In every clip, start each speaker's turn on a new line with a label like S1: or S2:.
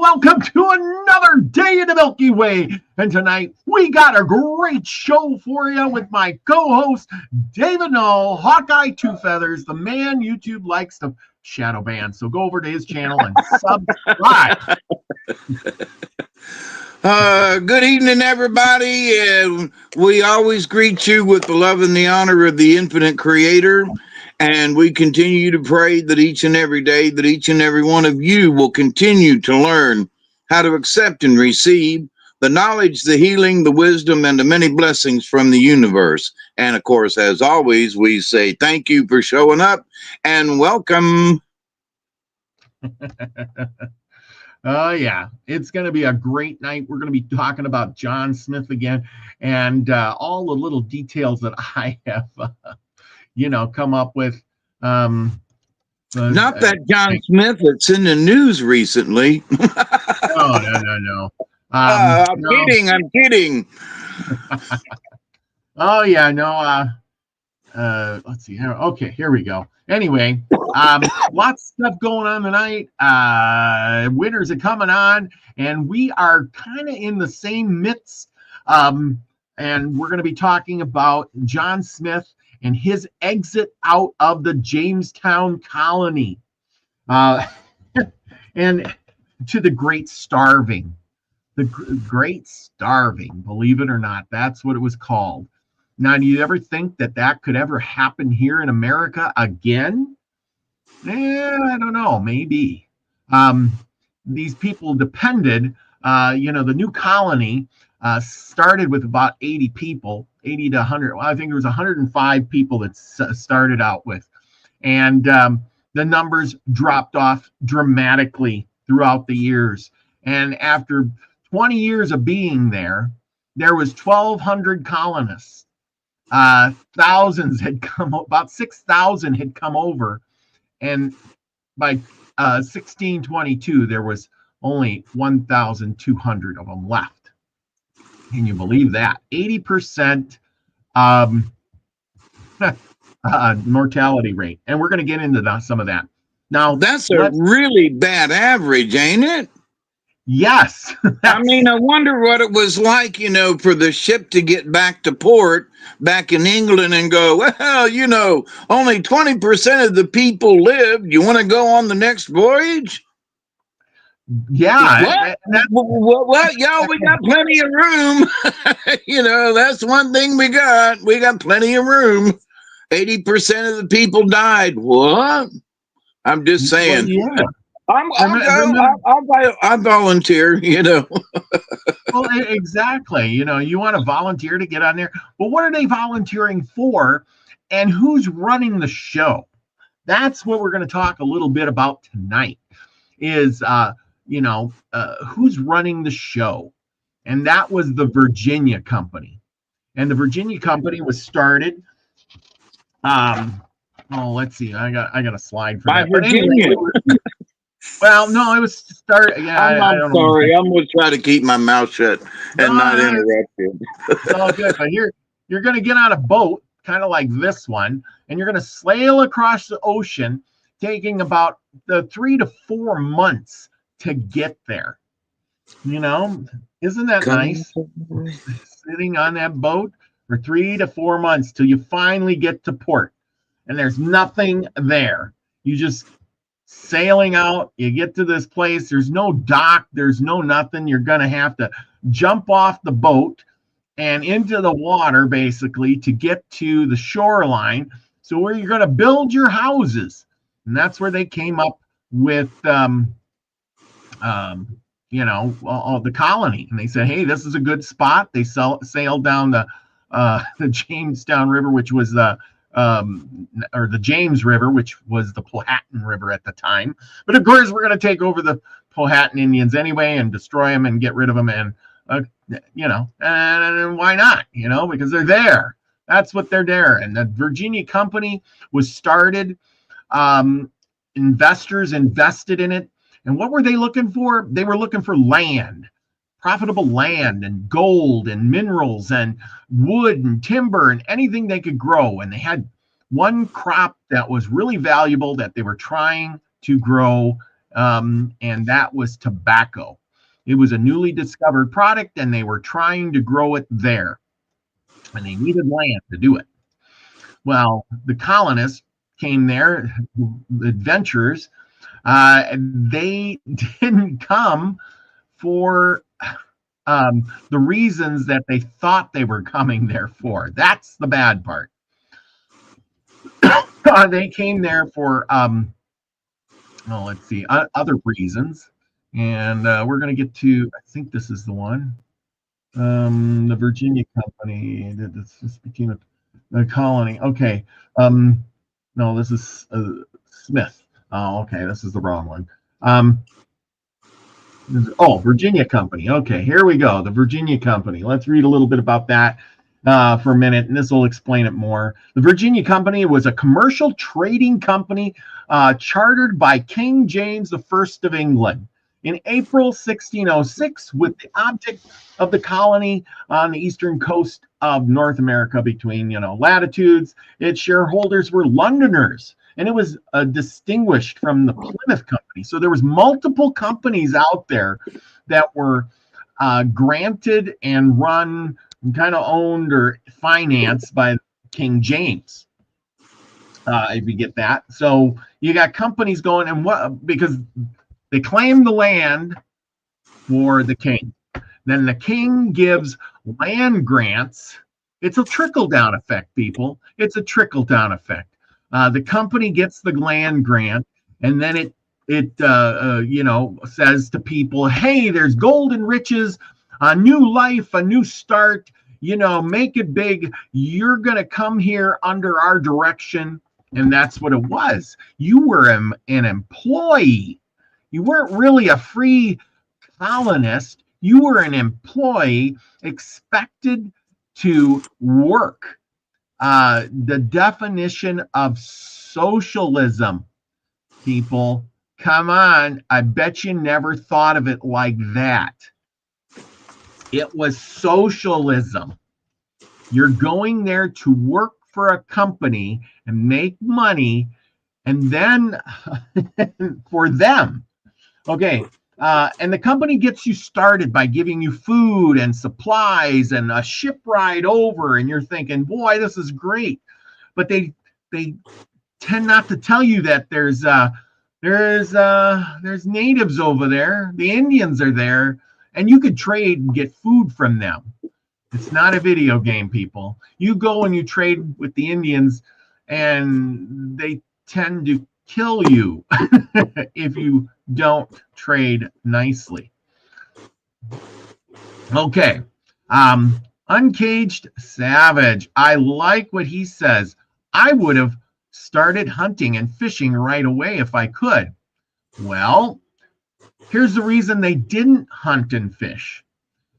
S1: welcome to another day in the Milky Way. And tonight we got a great show for you with my co-host, David Null, Hawkeye Two Feathers, the man YouTube likes to shadow ban. So go over to his channel and subscribe.
S2: Good evening, everybody. We always greet you with the love and the honor of the infinite creator. And we continue to pray that each and every day, that each and every one of you will continue to learn how to accept and receive the knowledge, the healing, the wisdom, and the many blessings from the universe. And of course, as always, we say thank you for showing up and welcome.
S1: Oh, yeah, it's going to be a great night. We're going to be talking about John Smith again and all the little details that I have, come up with.
S2: Not that John Smith that's in the news recently.
S1: No.
S2: I'm kidding.
S1: Oh, yeah, no. Let's see. Okay, here we go. Anyway, lots of stuff going on tonight. Winters are coming on, and we are kind of in the same midst. And we're going to be talking about John Smith and his exit out of the Jamestown colony, and to the Great Starving. The Great Starving, believe it or not, that's what it was called. Now, do you ever think that that could ever happen here in America again? I don't know, maybe. These people depended, the new colony started with about 80 people, 80 to 100. Well, I think it was 105 people that started out with. And the numbers dropped off dramatically throughout the years. And after 20 years of being there was 1,200 colonists. Thousands had come, about 6,000 had come over. And by 1622, there was only 1,200 of them left. Can you believe that? 80% mortality rate. And we're going to get into some of that. Now,
S2: that's a really bad average, ain't it?
S1: Yes.
S2: I mean, I wonder what it was like, for the ship to get back to port back in England and go, well, only 20% of the people lived. You want to go on the next voyage?
S1: Yeah.
S2: What? Y'all, we got plenty of room. That's one thing we got. We got plenty of room. 80% of the people died. What? I'm just saying.
S1: Well, yeah.
S2: I'll volunteer,
S1: Well, exactly. You want to volunteer to get on there. But what are they volunteering for? And who's running the show? That's what we're going to talk a little bit about tonight is, who's running the show. And that was the Virginia Company. And the Virginia Company was started. Let's see. I got a slide for
S2: by
S1: that.
S2: Virginia.
S1: Well, no, it was start. Yeah,
S2: I'm sorry. I'm going to try to keep my mouth shut and not interrupt you.
S1: It's all good. But you're going to get on a boat, kind of like this one, and you're going to sail across the ocean, taking about 3 to 4 months to get there. Isn't that nice? Sitting on that boat for 3 to 4 months till you finally get to port, and there's nothing there. You just sailing out, you get to this place, there's no dock, there's no nothing. You're going to have to jump off the boat and into the water basically to get to the shoreline, so where you're going to build your houses. And that's where they came up with the colony, and they said, hey, this is a good spot. They sailed down the Jamestown River, which was or the James River, which was the Powhatan River at the time. But of course, we're going to take over the Powhatan Indians anyway and destroy them and get rid of them. And, and why not? Because they're there. That's what they're there. And the Virginia Company was started. Investors invested in it. And what were they looking for? They were looking for land. Profitable land and gold and minerals and wood and timber and anything they could grow. And they had one crop that was really valuable that they were trying to grow and that was tobacco. It was a newly discovered product, and they were trying to grow it there, and they needed land to do it. Well, the colonists came there, the adventurers. They didn't come for the reasons that they thought they were coming there for. That's the bad part. They came there for, let's see, other reasons. And we're going to get to, I think this is the one. The Virginia Company. This became a colony. Okay. No, this is Smith. Oh, okay. This is the wrong one. Virginia Company. Okay, here we go. The Virginia Company. Let's read a little bit about that for a minute, and this will explain it more. The Virginia Company was a commercial trading company chartered by King James I of England in April 1606 with the object of the colony on the eastern coast of North America between, latitudes. Its shareholders were Londoners, and it was distinguished from the Plymouth Company. So there was multiple companies out there that were granted and run and kind of owned or financed by King James, if you get that. So you got companies going, and because they claim the land for the king. Then the king gives land grants. It's a trickle-down effect, people. It's a trickle-down effect. The company gets the land grant, and then it says to people, hey, there's golden riches, a new life, a new start, make it big. You're going to come here under our direction. And that's what it was. You were an employee. You weren't really a free colonist. You were an employee expected to work. The definition of socialism, people, come on. I bet you never thought of it like that. It was socialism. You're going there to work for a company and make money, and then for them. Okay. And the company gets you started by giving you food and supplies and a ship ride over, and you're thinking, boy, this is great. But they tend not to tell you that there's natives over there. The Indians are there, and you could trade and get food from them. It's not a video game, people. You go and you trade with the Indians, and they tend to kill you if you don't trade nicely. Okay. Uncaged Savage. I like what he says. I would have started hunting and fishing right away if I could. Well, here's the reason they didn't hunt and fish.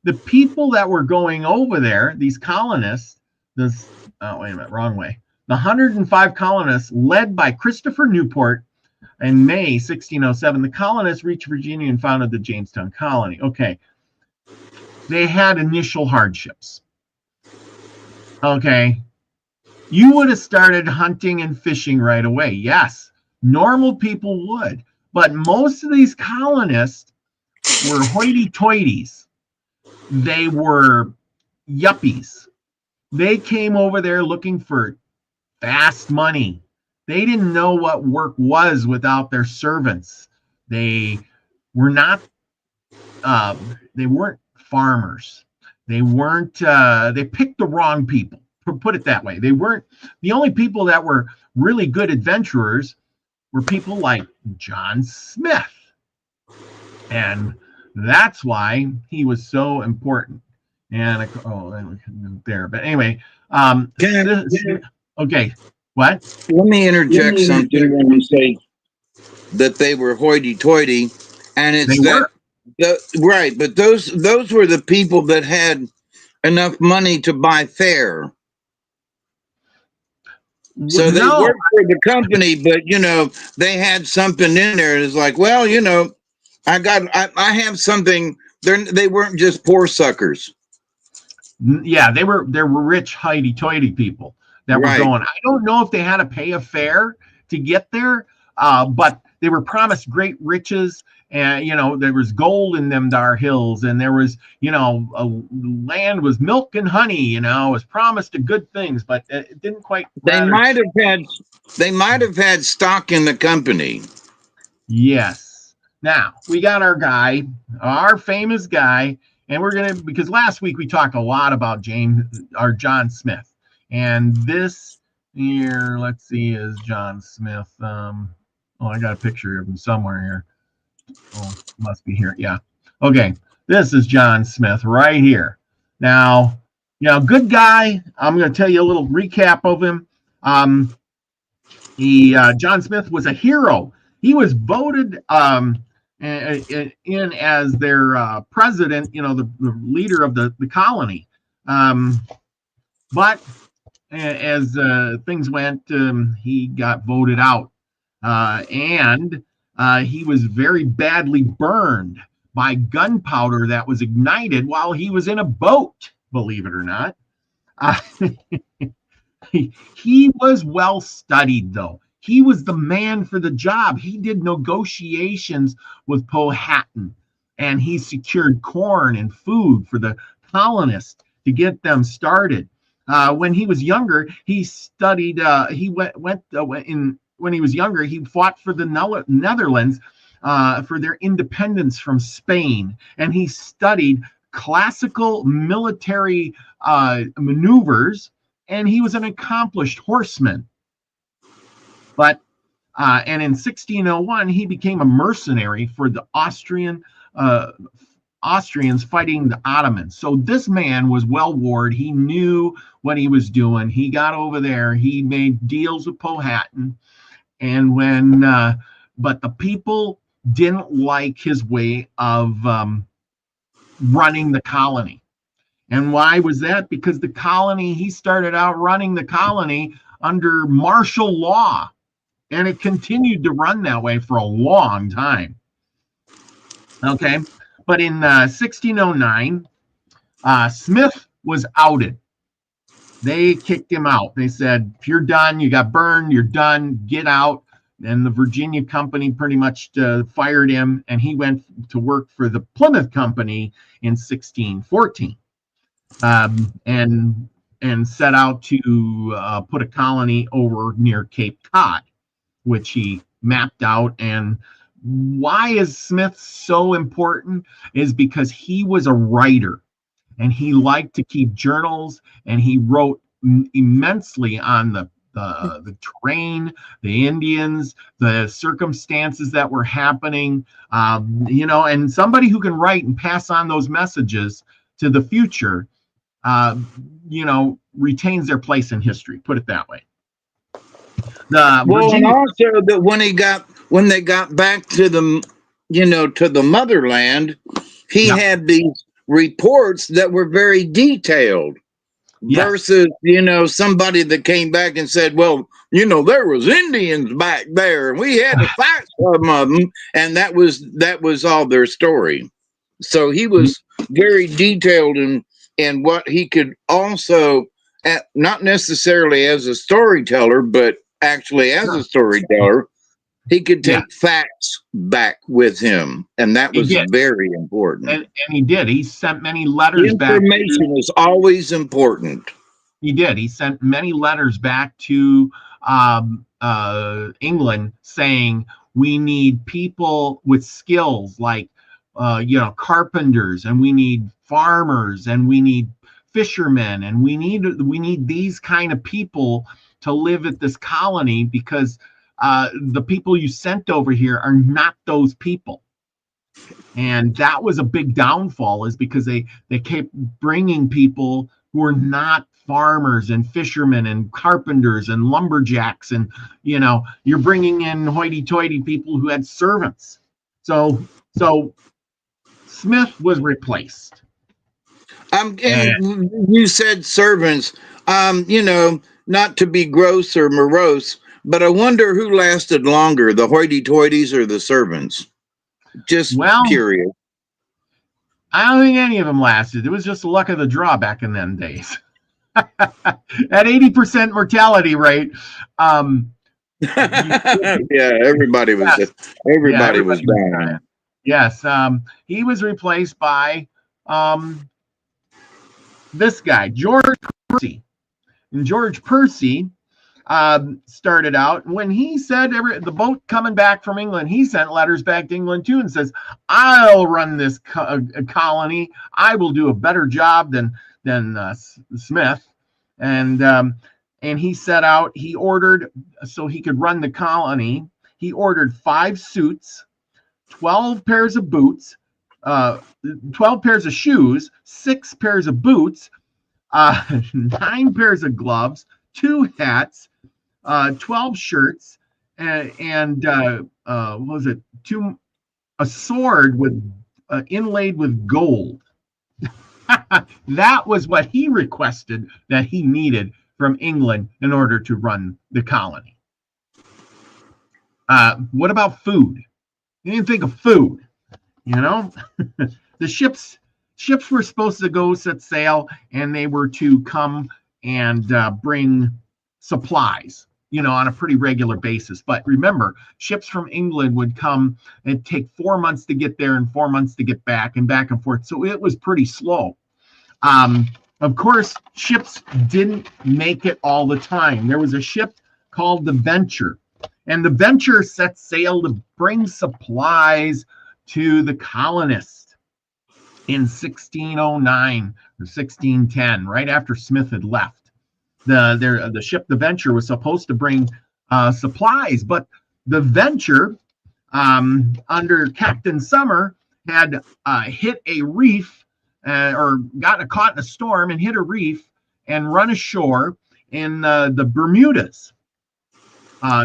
S1: The people that were going over there, these colonists, wait a minute, wrong way. The 105 colonists led by Christopher Newport in May 1607, the colonists reached Virginia and founded the Jamestown colony. Okay. They had initial hardships. Okay. You would have started hunting and fishing right away. Yes, normal people would. But most of these colonists were hoity-toities. They were yuppies. They came over there looking for fast money. They didn't know what work was without their servants. They were not, they weren't farmers. They weren't, they picked the wrong people, put it that way. They weren't, the only people that were really good adventurers were people like John Smith. And that's why he was so important. And there, but anyway, okay. What?
S2: Let me interject something when you say that they were hoity-toity, and it's right. But those were the people that had enough money to buy fare. So they worked for the company, but they had something in there. It's like, well, I have something. They weren't just poor suckers.
S1: Yeah, they were rich, hoity-toity people that were going. I don't know if they had to pay a fare to get there, but they were promised great riches, and there was gold in them dar hills, and there was a land was milk and honey, was promised to good things, but it didn't quite
S2: They
S1: matter.
S2: might have had stock in the company.
S1: Yes. Now we got our guy, our famous guy, and because last week we talked a lot about John Smith, and this here, let's see, is John Smith. I got a picture of him somewhere here. Oh, must be here. Yeah. Okay. This is John Smith right here. Now, good guy. I'm going to tell you a little recap of him. John Smith was a hero. He was voted in as their president, the leader of the colony. But as things went, he got voted out. And he was very badly burned by gunpowder that was ignited while he was in a boat, believe it or not. He was well studied, though. He was the man for the job. He did negotiations with Powhatan, and he secured corn and food for the colonists to get them started. When he was younger, he studied. When he was younger, he fought for the Netherlands for their independence from Spain, and he studied classical military maneuvers, and he was an accomplished horseman. But and in 1601, he became a mercenary for the Austrians fighting the Ottomans. So this man was well warded. He knew what he was doing. He got over there. He made deals with Powhatan. And but the people didn't like his way of running the colony. And why was that? Because he started out running the colony under martial law. And it continued to run that way for a long time. Okay. But in 1609, Smith was outed. They kicked him out. They said, if you're done, you got burned, you're done, get out. And the Virginia Company pretty much fired him, and he went to work for the Plymouth Company in 1614, and set out to put a colony over near Cape Cod, which he mapped out. And why is Smith so important is because he was a writer, and he liked to keep journals, and he wrote immensely on the terrain, the Indians, the circumstances that were happening, and somebody who can write and pass on those messages to the future, retains their place in history. Put it that way.
S2: And also that when they got back to the, to the motherland, he had these reports that were very detailed. Yes. Versus, somebody that came back and said, well, there was Indians back there and we had to fight some of them. And that was all their story. So he was very detailed in what he could also, not necessarily as a storyteller, but actually as a storyteller, he could take facts back with him, and that was very important.
S1: And he did. He sent many letters back.
S2: Information is always important.
S1: He did. He sent many letters back to England saying, we need people with skills like, carpenters, and we need farmers, and we need fishermen, and we need these kind of people to live at this colony, because the people you sent over here are not those people. And that was a big downfall, is because they kept bringing people who are not farmers and fishermen and carpenters and lumberjacks, and you're bringing in hoity-toity people who had servants. So Smith was replaced.
S2: And you said servants, not to be gross or morose, but I wonder who lasted longer, the hoity-toities or the servants? Just curious.
S1: I don't think any of them lasted. It was just the luck of the draw back in them days. At 80% mortality rate,
S2: Yeah, everybody was
S1: Yes.
S2: everybody was dying.
S1: Dying. Yes. He was replaced by this guy, George Percy. And George Percy started out when he said the boat coming back from England, he sent letters back to England too and says, I'll run this colony. I will do a better job than Smith. And he set out, he ordered, so he could run the colony, he ordered 5 suits, 12 pairs of boots, 12 pairs of shoes, 6 pairs of boots, 9 pairs of gloves, 2 hats, 12 shirts, and what was it? A sword with inlaid with gold. That was what he requested that he needed from England in order to run the colony. What about food? You didn't think of food, you know? The ships were supposed to go set sail, and they were to come and bring supplies, on a pretty regular basis. But remember, ships from England would come and take 4 months to get there and 4 months to get back and forth. So it was pretty slow. Of course, ships didn't make it all the time. There was a ship called the Venture, and the Venture set sail to bring supplies to the colonists in 1609 or 1610, right after Smith had left. The ship, the Venture, was supposed to bring supplies, but the Venture, under Captain Summer, had hit a reef, or got caught in a storm and hit a reef and run ashore in the Bermudas,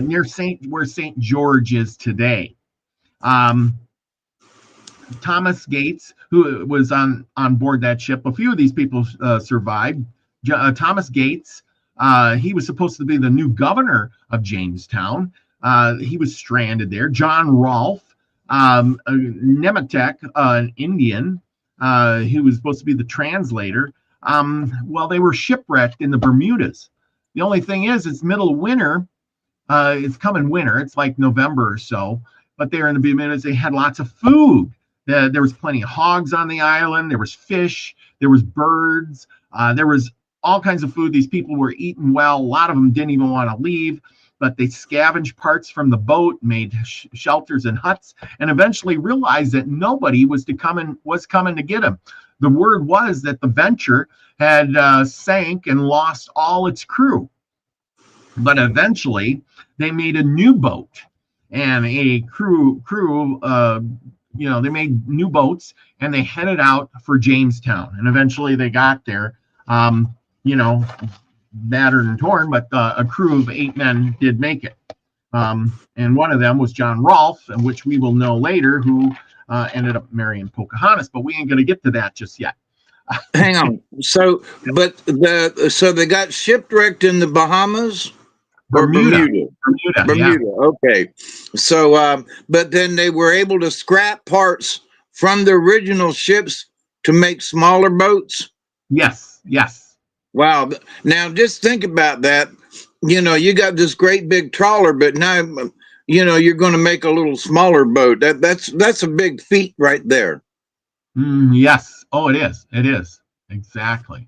S1: near where St. George is today. Thomas Gates, who was on board that ship, a few of these people survived. Thomas Gates, he was supposed to be the new governor of Jamestown. He was stranded there. John Rolfe, Nemetek, an Indian, who was supposed to be the translator. Well, they were shipwrecked in the Bermudas. The only thing is, it's middle of winter. It's coming winter. It's like November or so. But they're in the Bermudas. They had lots of food. There was plenty of hogs on the island. There was fish. There was birds. There was all kinds of food. These people were eating well. A lot of them didn't even want to leave, but they scavenged parts from the boat, made shelters and huts, and eventually realized that nobody was coming to get them. The word was that the Venture had sank and lost all its crew. But eventually, they made a new boat, and a crew. They made new boats, and they headed out for Jamestown. And eventually, they got there. Battered and torn, but a crew of 8 men did make it. And one of them was John Rolfe, which we will know later, who ended up marrying Pocahontas, but we ain't going to get to that just yet.
S2: Hang on. So they got shipwrecked in the Bahamas?
S1: Bermuda. Yeah.
S2: Okay. So, but then they were able to scrap parts from the original ships to make smaller boats?
S1: Yes.
S2: Wow. Now just think about that. You got this great big trawler, but now, you're going to make a little smaller boat. That's a big feat right there.
S1: Yes. Oh, it is. It is. Exactly.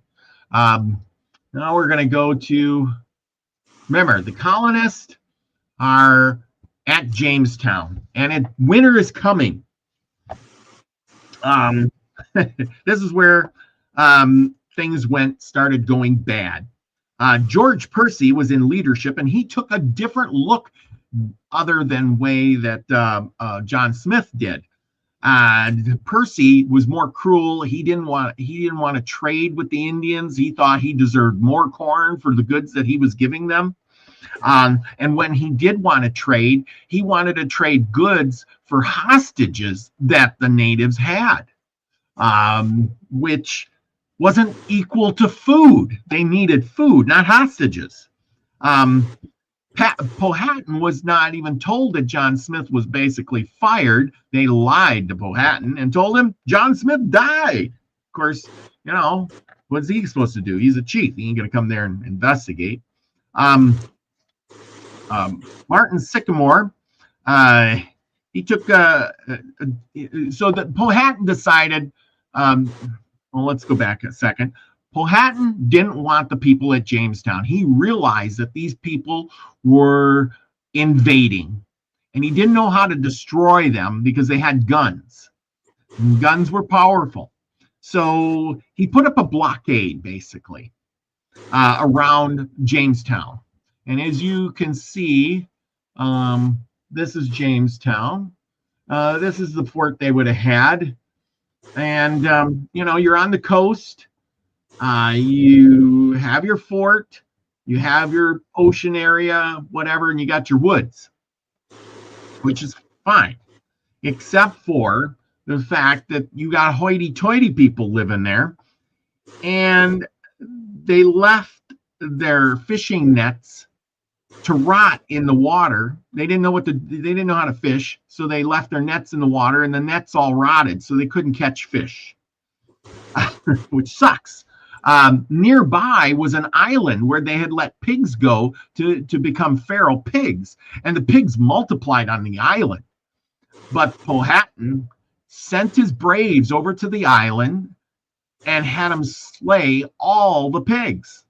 S1: Now we're going to go to, remember, the colonists are at Jamestown, and winter is coming. This is where things started going bad. George Percy was in leadership, and he took a different look other than way that John Smith did. Percy was more cruel. He didn't want to trade with the Indians. He thought he deserved more corn for the goods that he was giving them. And when he did want to trade, he wanted to trade goods for hostages that the natives had, which wasn't equal to food. They needed food, not hostages. Powhatan was not even told that John Smith was basically fired. They lied to Powhatan and told him John Smith died. Of course, what's he supposed to do? He's a chief. He ain't going to come there and investigate. Martin Sycamore, he took, so that Powhatan decided, well, let's go back a second. Powhatan didn't want the people at Jamestown. He realized that these people were invading, and he didn't know how to destroy them because they had guns. And guns were powerful. So he put up a blockade, basically, around Jamestown. And as you can see, this is Jamestown. This is the fort they would have had. And, you're on the coast. You have your fort. You have your ocean area, whatever, and you got your woods, which is fine, except for the fact that you got hoity-toity people living there, and they left their fishing nets to rot in the water. They didn't know how to fish, so they left their nets in the water, and the nets all rotted, so they couldn't catch fish, which sucks. Nearby was an island where they had let pigs go to become feral pigs, and the pigs multiplied on the island. But Powhatan sent his braves over to the island and had them slay all the pigs.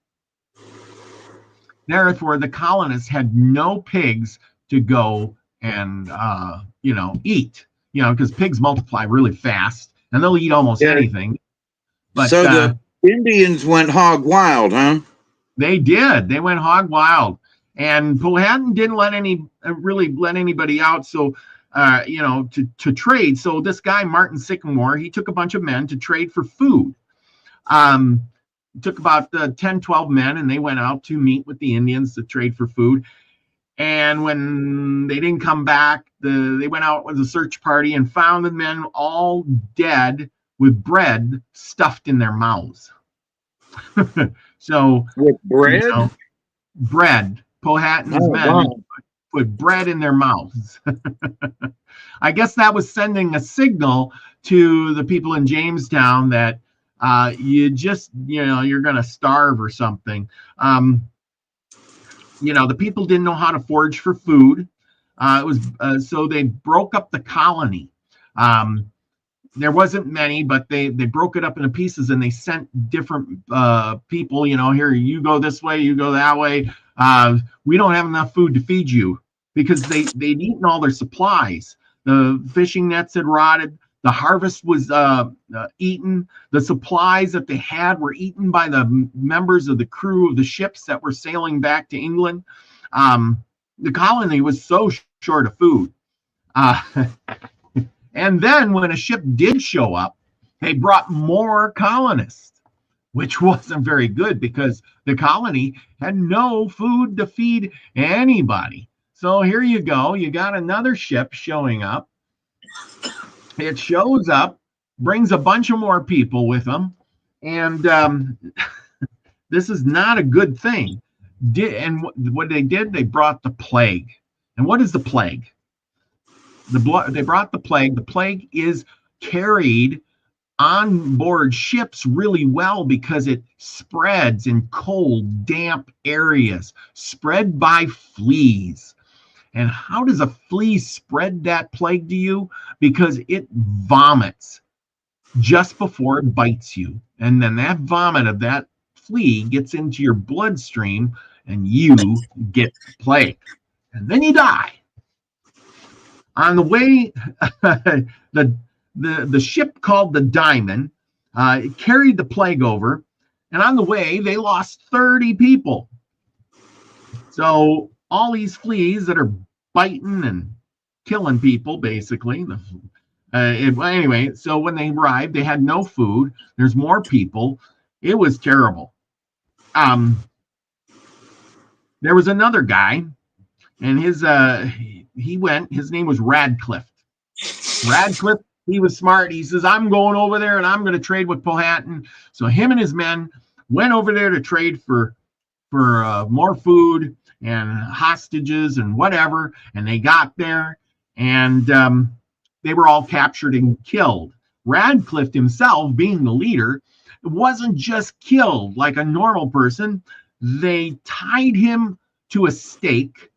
S1: Therefore, the colonists had no pigs to go and eat, because pigs multiply really fast and they'll eat almost anything. But
S2: so the Indians went hog wild, huh?
S1: They did. They went hog wild, and Powhatan didn't really let anybody out. So, to trade. So this guy Martin Sycamore, he took a bunch of men to trade for food. Took about 10, 12 men, and they went out to meet with the Indians to trade for food. And when they didn't come back, they went out with a search party and found the men all dead with bread stuffed in their mouths. So
S2: with bread?
S1: Bread. Powhatan's men put bread in their mouths. I guess that was sending a signal to the people in Jamestown that you're going to starve or something. The people didn't know how to forage for food. So they broke up the colony. There wasn't many, but they broke it up into pieces, and they sent different people, here, you go this way, you go that way. We don't have enough food to feed you, because they'd eaten all their supplies. The fishing nets had rotted. The harvest was eaten. The supplies that they had were eaten by the members of the crew of the ships that were sailing back to England. The colony was so short of food. And then when a ship did show up, they brought more colonists, which wasn't very good because the colony had no food to feed anybody. So here you go. You got another ship showing up. It shows up, brings a bunch of more people with them, and this is not a good thing. And what they did, they brought the plague. And what is the plague? They brought the plague. The plague is carried on board ships really well because it spreads in cold, damp areas, spread by fleas. And how does a flea spread that plague to you? Because it vomits just before it bites you. And then that vomit of that flea gets into your bloodstream and you get the plague. And then you die. On the way, the ship called the Diamond carried the plague over. And on the way, they lost 30 people. So all these fleas that are biting and killing people, basically. Anyway, so when they arrived, they had no food. There's more people. It was terrible. There was another guy, and his name was Radcliffe. Radcliffe, he was smart. He says, I'm going over there and I'm going to trade with Powhatan. So him and his men went over there to trade for more food and hostages and whatever, and they got there, and they were all captured and killed. Radcliffe himself, being the leader, wasn't just killed like a normal person. They tied him to a stake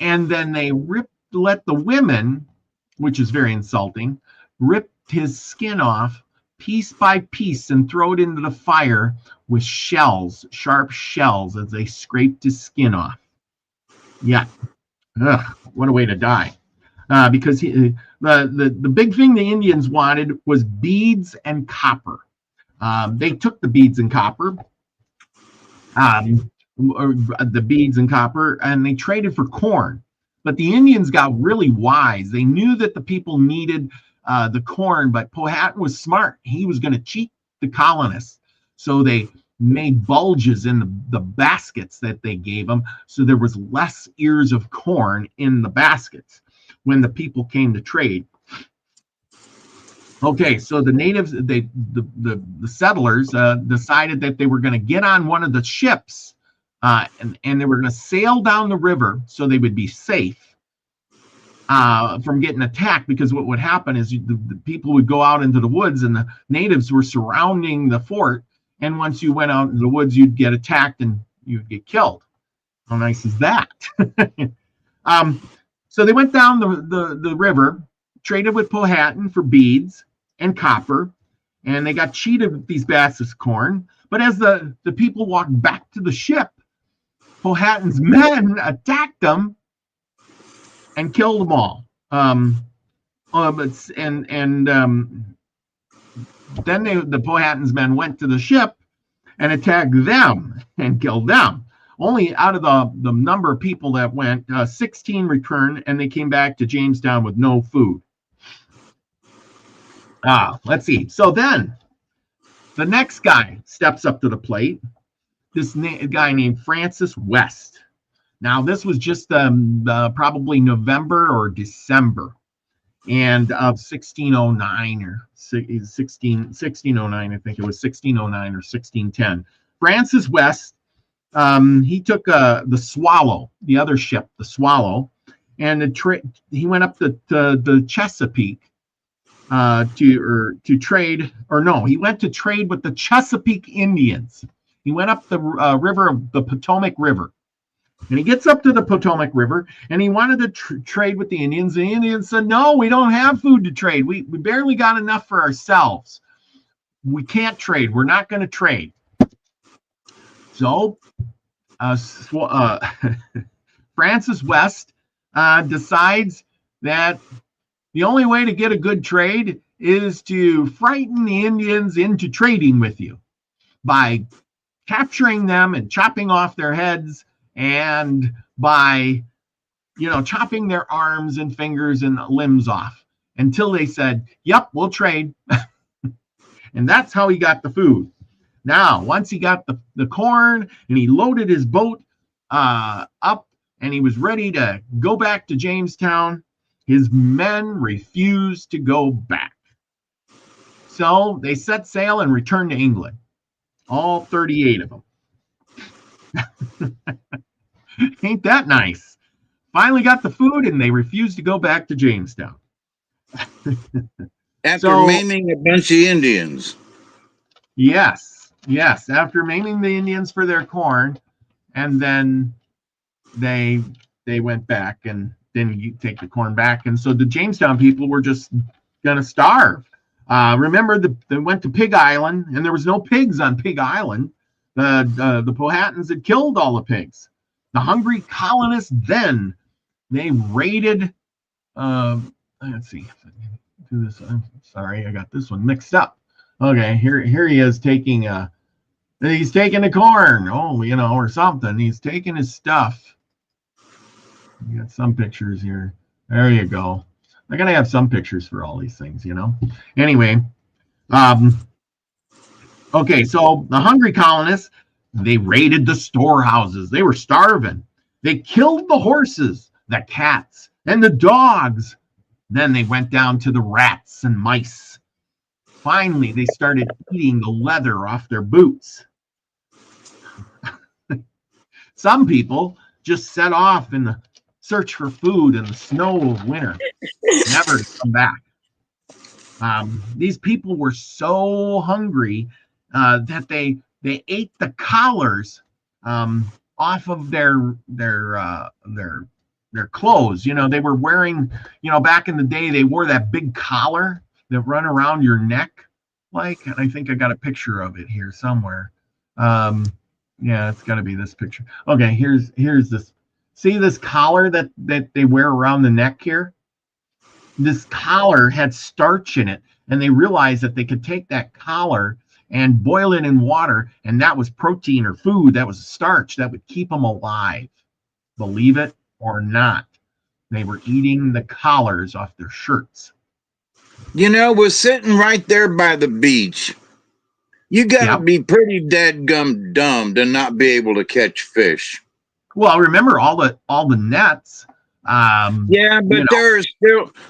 S1: And then they let the women, which is very insulting, rip his skin off piece by piece and throw it into the fire with shells, sharp shells, as they scraped his skin off. Yeah. Ugh, what a way to die. Because the big thing the Indians wanted was beads and copper. They took the beads and copper, and they traded for corn. But the Indians got really wise. They knew that the people needed the corn, but Powhatan was smart. He was going to cheat the colonists. So they made bulges in the baskets that they gave them, so there was less ears of corn in the baskets when the people came to trade. Okay, so the natives, the settlers decided that they were going to get on one of the ships, and they were going to sail down the river so they would be safe from getting attacked, because what would happen is the people would go out into the woods and the natives were surrounding the fort, and once you went out in the woods, you'd get attacked and you'd get killed. How nice is that? So they went down the river, traded with Powhatan for beads and copper, and they got cheated with these baskets of corn. But as the people walked back to the ship, Powhatan's men attacked them and killed them all. Then the Powhatan's men went to the ship and attacked them and killed them. Only out of the number of people that went, 16 returned, and they came back to Jamestown with no food. Let's see. So then the next guy steps up to the plate, this guy named Francis West. Now, this was just probably November or December and of 1609 or 1609, I think it was 1609 or 1610. Francis West, he took the Swallow, the other ship, the Swallow, and he went up the Chesapeake to trade, or no, he went to trade with the Chesapeake Indians. He went up the river of the Potomac River. And he gets up to the Potomac River, and he wanted to trade with the Indians. The Indians said, no, we don't have food to trade. We barely got enough for ourselves. We can't trade. We're not going to trade. So Francis West decides that the only way to get a good trade is to frighten the Indians into trading with you by capturing them and chopping off their heads, and by, chopping their arms and fingers and limbs off until they said, yep, we'll trade. And that's how he got the food. Now, once he got the corn and he loaded his boat up and he was ready to go back to Jamestown, his men refused to go back. So they set sail and returned to England, all 38 of them. Ain't that nice? Finally got the food, and they refused to go back to Jamestown.
S2: After maiming a bunch of Indians.
S1: Yes. After maiming the Indians for their corn, and then they went back and didn't take the corn back, and so the Jamestown people were just gonna starve. Remember, they went to Pig Island, and there was no pigs on Pig Island. The Powhatans had killed all the pigs. The hungry colonists then, they raided, let's see, do this. I'm sorry, I got this one mixed up. Okay, here he is taking he's taking the corn, or something. He's taking his stuff. You got some pictures here. There you go. I gotta have some pictures for all these things, Anyway, okay, so the hungry colonists, they raided the storehouses. They were starving. They killed the horses, the cats, and the dogs. Then they went down to the rats and mice. Finally, they started eating the leather off their boots. Some people just set off in the search for food in the snow of winter, never to come back. These people were so hungry that they ate the collars off of their their clothes. You know, they were wearing, you know, back in the day, they wore that big collar that run around your neck, like, and I think I got a picture of it here somewhere. Yeah, it's got to be this picture. Okay, here's this. See this collar that they wear around the neck here? This collar had starch in it, and they realized that they could take that collar and boil it in water, and that was protein or food, that was starch that would keep them alive. Believe it or not, they were eating the collars off their shirts.
S2: You know, we're sitting right there by the beach. You got to be pretty dadgum dumb to not be able to catch fish.
S1: Well, remember all the nets.
S2: Yeah, but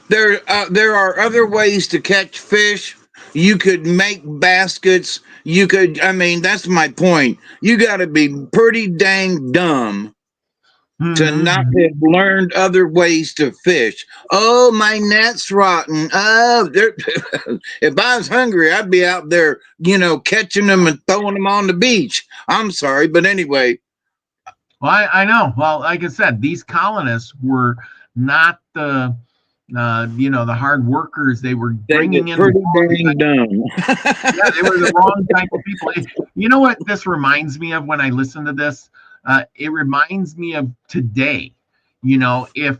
S2: there are other ways to catch fish. You could make baskets. You could, I mean, that's my point. You got to be pretty dang dumb to not have learned other ways to fish. Oh, my net's rotten. Oh, if I was hungry, I'd be out there, you know, catching them and throwing them on the beach. I'm sorry, but anyway.
S1: Well, I know. Well, like I said, these colonists were not the, you know, the hard workers. They were bringing in
S2: pretty dang dumb.
S1: Yeah, they were the wrong type of people. You know what this reminds me of when I listen to this? It reminds me of today. You know, if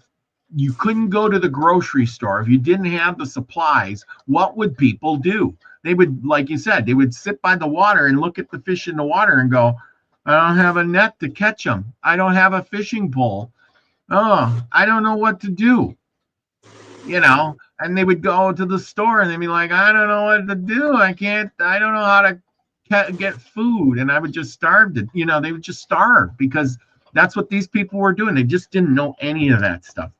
S1: you couldn't go to the grocery store, if you didn't have the supplies, what would people do? They would, like you said, they would sit by the water and look at the fish in the water and go, I don't have a net to catch them. I don't have a fishing pole. Oh, I don't know what to do. You know, and they would go to the store and they'd be like, I don't know what to do. I don't know how to get food. And I would just starve to, you know, they would just starve because that's what these people were doing. They just didn't know any of that stuff.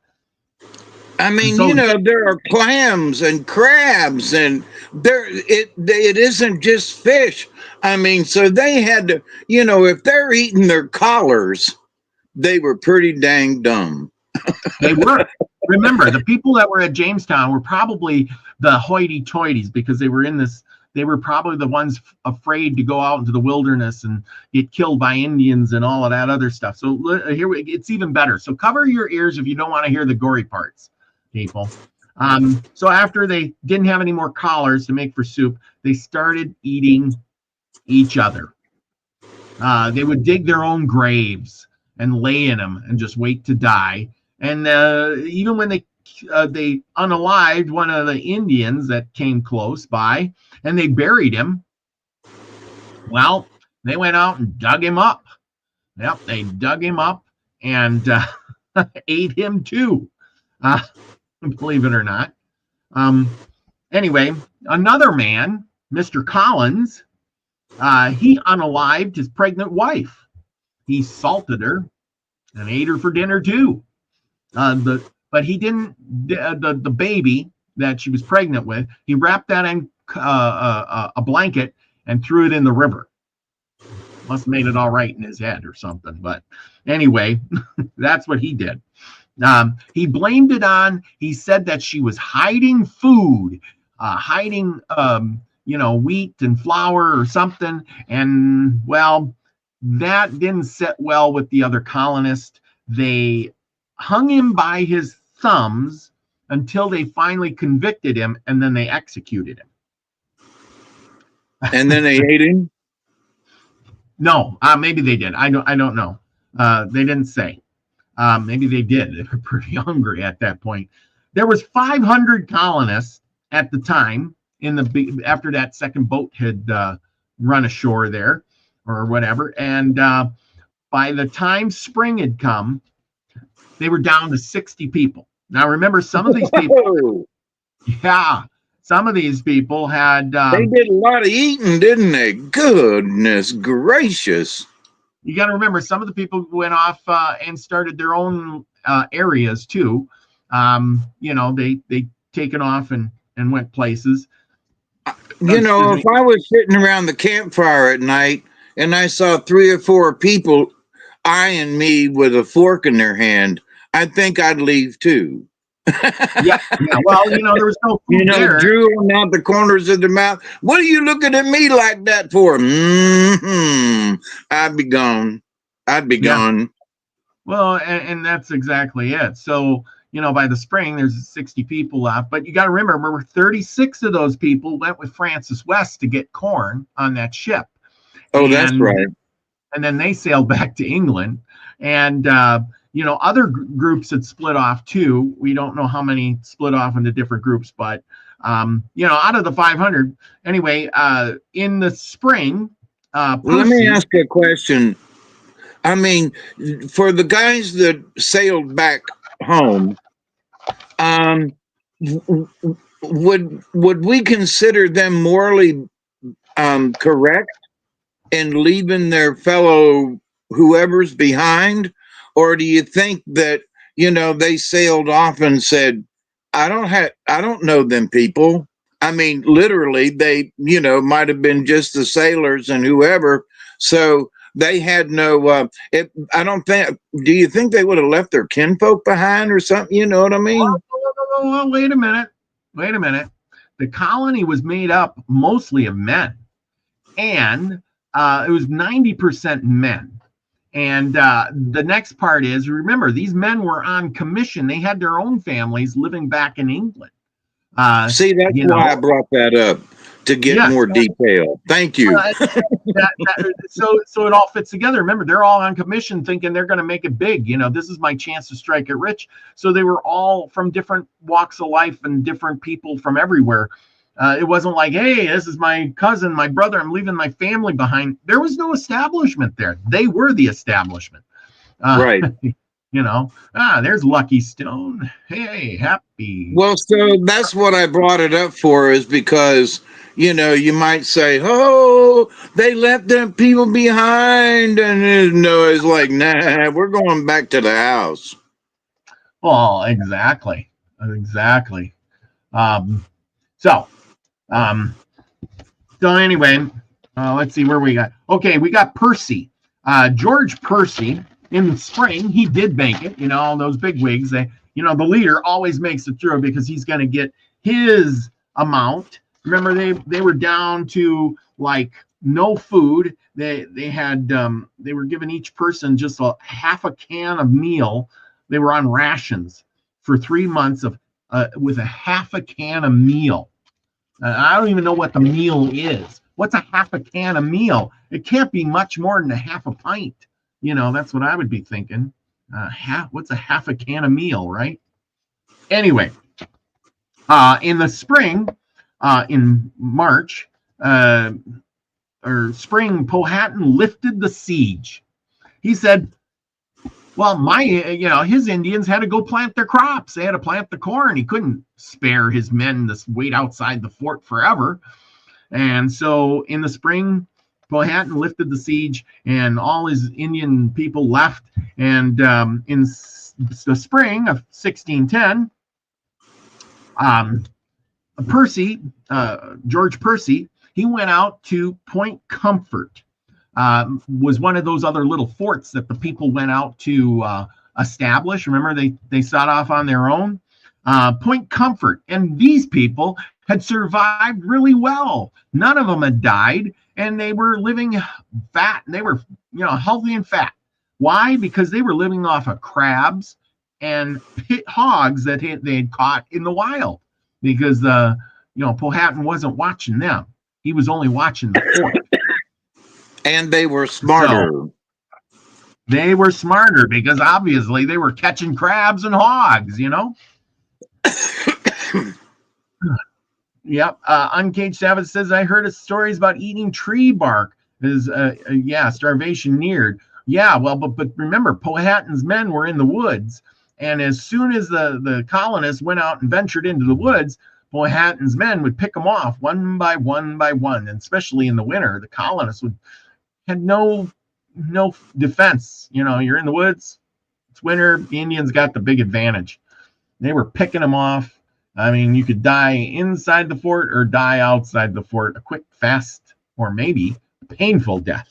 S2: I mean, so, you know, there are clams and crabs and it isn't just fish. I mean, so they had to, you know, if they're eating their collars, they were pretty dang dumb.
S1: They were. Remember, the people that were at Jamestown were probably the hoity-toities because they were in this, they were probably the ones afraid to go out into the wilderness and get killed by Indians and all of that other stuff. So here, it's even better. So cover your ears if you don't want to hear the gory parts, people. So after they didn't have any more collars to make for soup, they started eating each other. They would dig their own graves and lay in them and just wait to die. And even when they unalived one of the Indians that came close by and they buried him, well, they went out and dug him up. Yep, they dug him up and ate him too, believe it or not. Anyway, another man, Mr. Collins, he unalived his pregnant wife. He salted her and ate her for dinner too. But he didn't, the baby that she was pregnant with, he wrapped that in a blanket and threw it in the river. Must have made it all right in his head or something. But anyway, that's what he did. He blamed it on, he said that she was hiding food, hiding, you know, wheat and flour or something. And well, that didn't sit well with the other colonists. They hung him by his thumbs until they finally convicted him, and then they executed him.
S2: And then they ate him?
S1: No, maybe they did. I don't know. They didn't say. Maybe they did. They were pretty hungry at that point. There was 500 colonists at the time after that second boat had run ashore there or whatever. And by the time spring had come, they were down to 60 people. Now, remember, some of these people, yeah, some of these people had...
S2: they did a lot of eating, didn't they? Goodness gracious.
S1: You got to remember, some of the people went off and started their own areas, too. You know, they taken off and went places.
S2: You know, if I was sitting around the campfire at night and I saw 3 or 4 people eyeing me with a fork in their hand, I think I'd leave too.
S1: yeah. Well, you know, there was no food there.
S2: Drooling out the corners of the mouth. What are you looking at me like that for? I'd be gone. I'd be gone.
S1: Well, and that's exactly it. So, by the spring, there's 60 people left. But you got to remember, 36 of those people went with Francis West to get corn on that ship.
S2: Oh, that's
S1: And
S2: right.
S1: and then they sailed back to England. And other groups had split off too. We don't know how many split off into different groups, but out of the 500, anyway, in the spring,
S2: Let me
S1: Percy.
S2: ask you a question. I mean, for the guys that sailed back home, um, would we consider them morally correct in leaving their fellow whoever's behind, or do you think that they sailed off and said, I don't know them people. I mean, literally, they might have been just the sailors and whoever. So they had no. I don't think. Do you think they would have left their kinfolk behind or something? You know what I mean?
S1: Well, wait a minute. Wait a minute. The colony was made up mostly of men, and it was 90% men. And the next part is, remember, these men were on commission. They had their own families living back in England.
S2: See, that's why I brought that up, to get
S1: yes,
S2: more detail. Thank you.
S1: So it all fits together. Remember, they're all on commission thinking they're going to make it big. This is my chance to strike it rich. So they were all from different walks of life and different people from everywhere. It wasn't like, hey, this is my cousin, my brother, I'm leaving my family behind. There was no establishment there. They were the establishment.
S2: Right.
S1: There's Lucky Stone. Hey, happy.
S2: Well, so that's what I brought it up for, is because, you might say, oh, they left them people behind. And it's like, nah, we're going back to the house.
S1: Well, exactly. Exactly. So anyway, let's see where we got. Okay, we got Percy. George Percy. In the spring, he did make it. All those big wigs. The leader always makes it through because he's going to get his amount. Remember, they were down to like no food. They had they were giving each person just a half a can of meal. They were on rations for 3 months of with a half a can of meal. I don't even know what the meal is. What's a half a can of meal? It can't be much more than a half a pint. That's what I would be thinking. What's a half a can of meal, right? Anyway, in the spring, in March, or spring, Powhatan lifted the siege. He said, well, his Indians had to go plant their crops. They had to plant the corn. He couldn't spare his men to wait outside the fort forever. And so in the spring, Powhatan lifted the siege, and all his Indian people left. And in the spring of 1610, George Percy, he went out to Point Comfort. Was one of those other little forts that the people went out to establish. Remember, they set off on their own. Point Comfort, and these people had survived really well. None of them had died, and they were living fat, and they were healthy and fat. Why? Because they were living off of crabs and pit hogs that they had caught in the wild. Because Powhatan wasn't watching them; he was only watching the fort.
S2: And they were smarter.
S1: So, they were smarter because obviously they were catching crabs and hogs. Yep. Uncaged Savage says, I heard stories about eating tree bark. Starvation neared. Yeah, well, but remember, Powhatan's men were in the woods. And as soon as the colonists went out and ventured into the woods, Powhatan's men would pick them off one by one by one. And especially in the winter, the colonists had no defense. You're in the woods, it's winter, the Indians got the big advantage. They were picking them off. I mean, you could die inside the fort or die outside the fort, a quick, fast, or maybe painful death.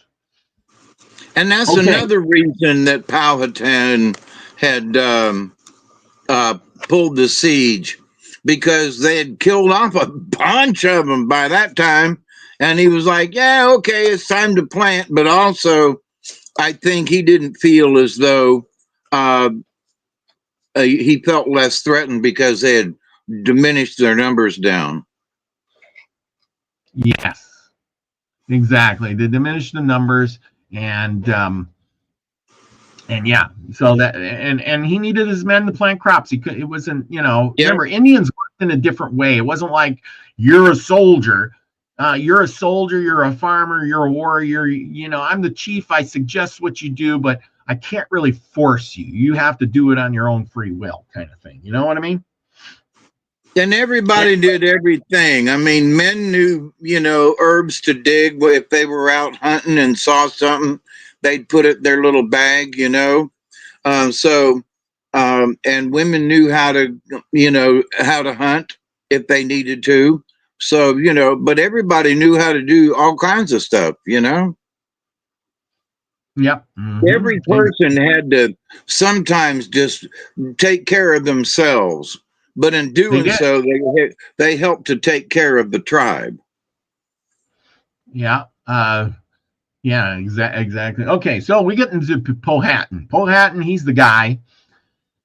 S2: And that's another reason that Powhatan had pulled the siege, because they had killed off a bunch of them by that time. And he was like, yeah, okay, it's time to plant. But also, I think he didn't feel as though uh, he felt less threatened because they had diminished their numbers down.
S1: Yes, exactly. They diminished the numbers, and yeah, so that and he needed his men to plant crops. He could. It wasn't,
S2: Yeah.
S1: remember, Indians worked in a different way. It wasn't like you're a soldier. You're a soldier, you're a farmer, you're a warrior. I'm the chief. I suggest what you do, but I can't really force you. You have to do it on your own free will, kind of thing. You know what I mean?
S2: And everybody did everything. I mean, men knew, herbs to dig. If they were out hunting and saw something, they'd put it in their little bag, and women knew how to hunt if they needed to. So, but everybody knew how to do all kinds of stuff.
S1: Yep. Mm-hmm.
S2: Every person had to sometimes just take care of themselves, but in doing so, they helped to take care of the tribe.
S1: Yeah. Yeah, exactly. Okay, so we get into Powhatan. Powhatan, he's the guy.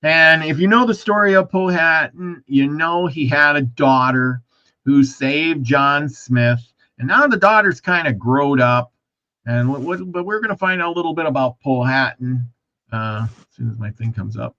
S1: And if you know the story of Powhatan, you know he had a daughter who saved John Smith. And now the daughter's kind of growed up. But we're going to find out a little bit about Powhatan as soon as my thing comes up.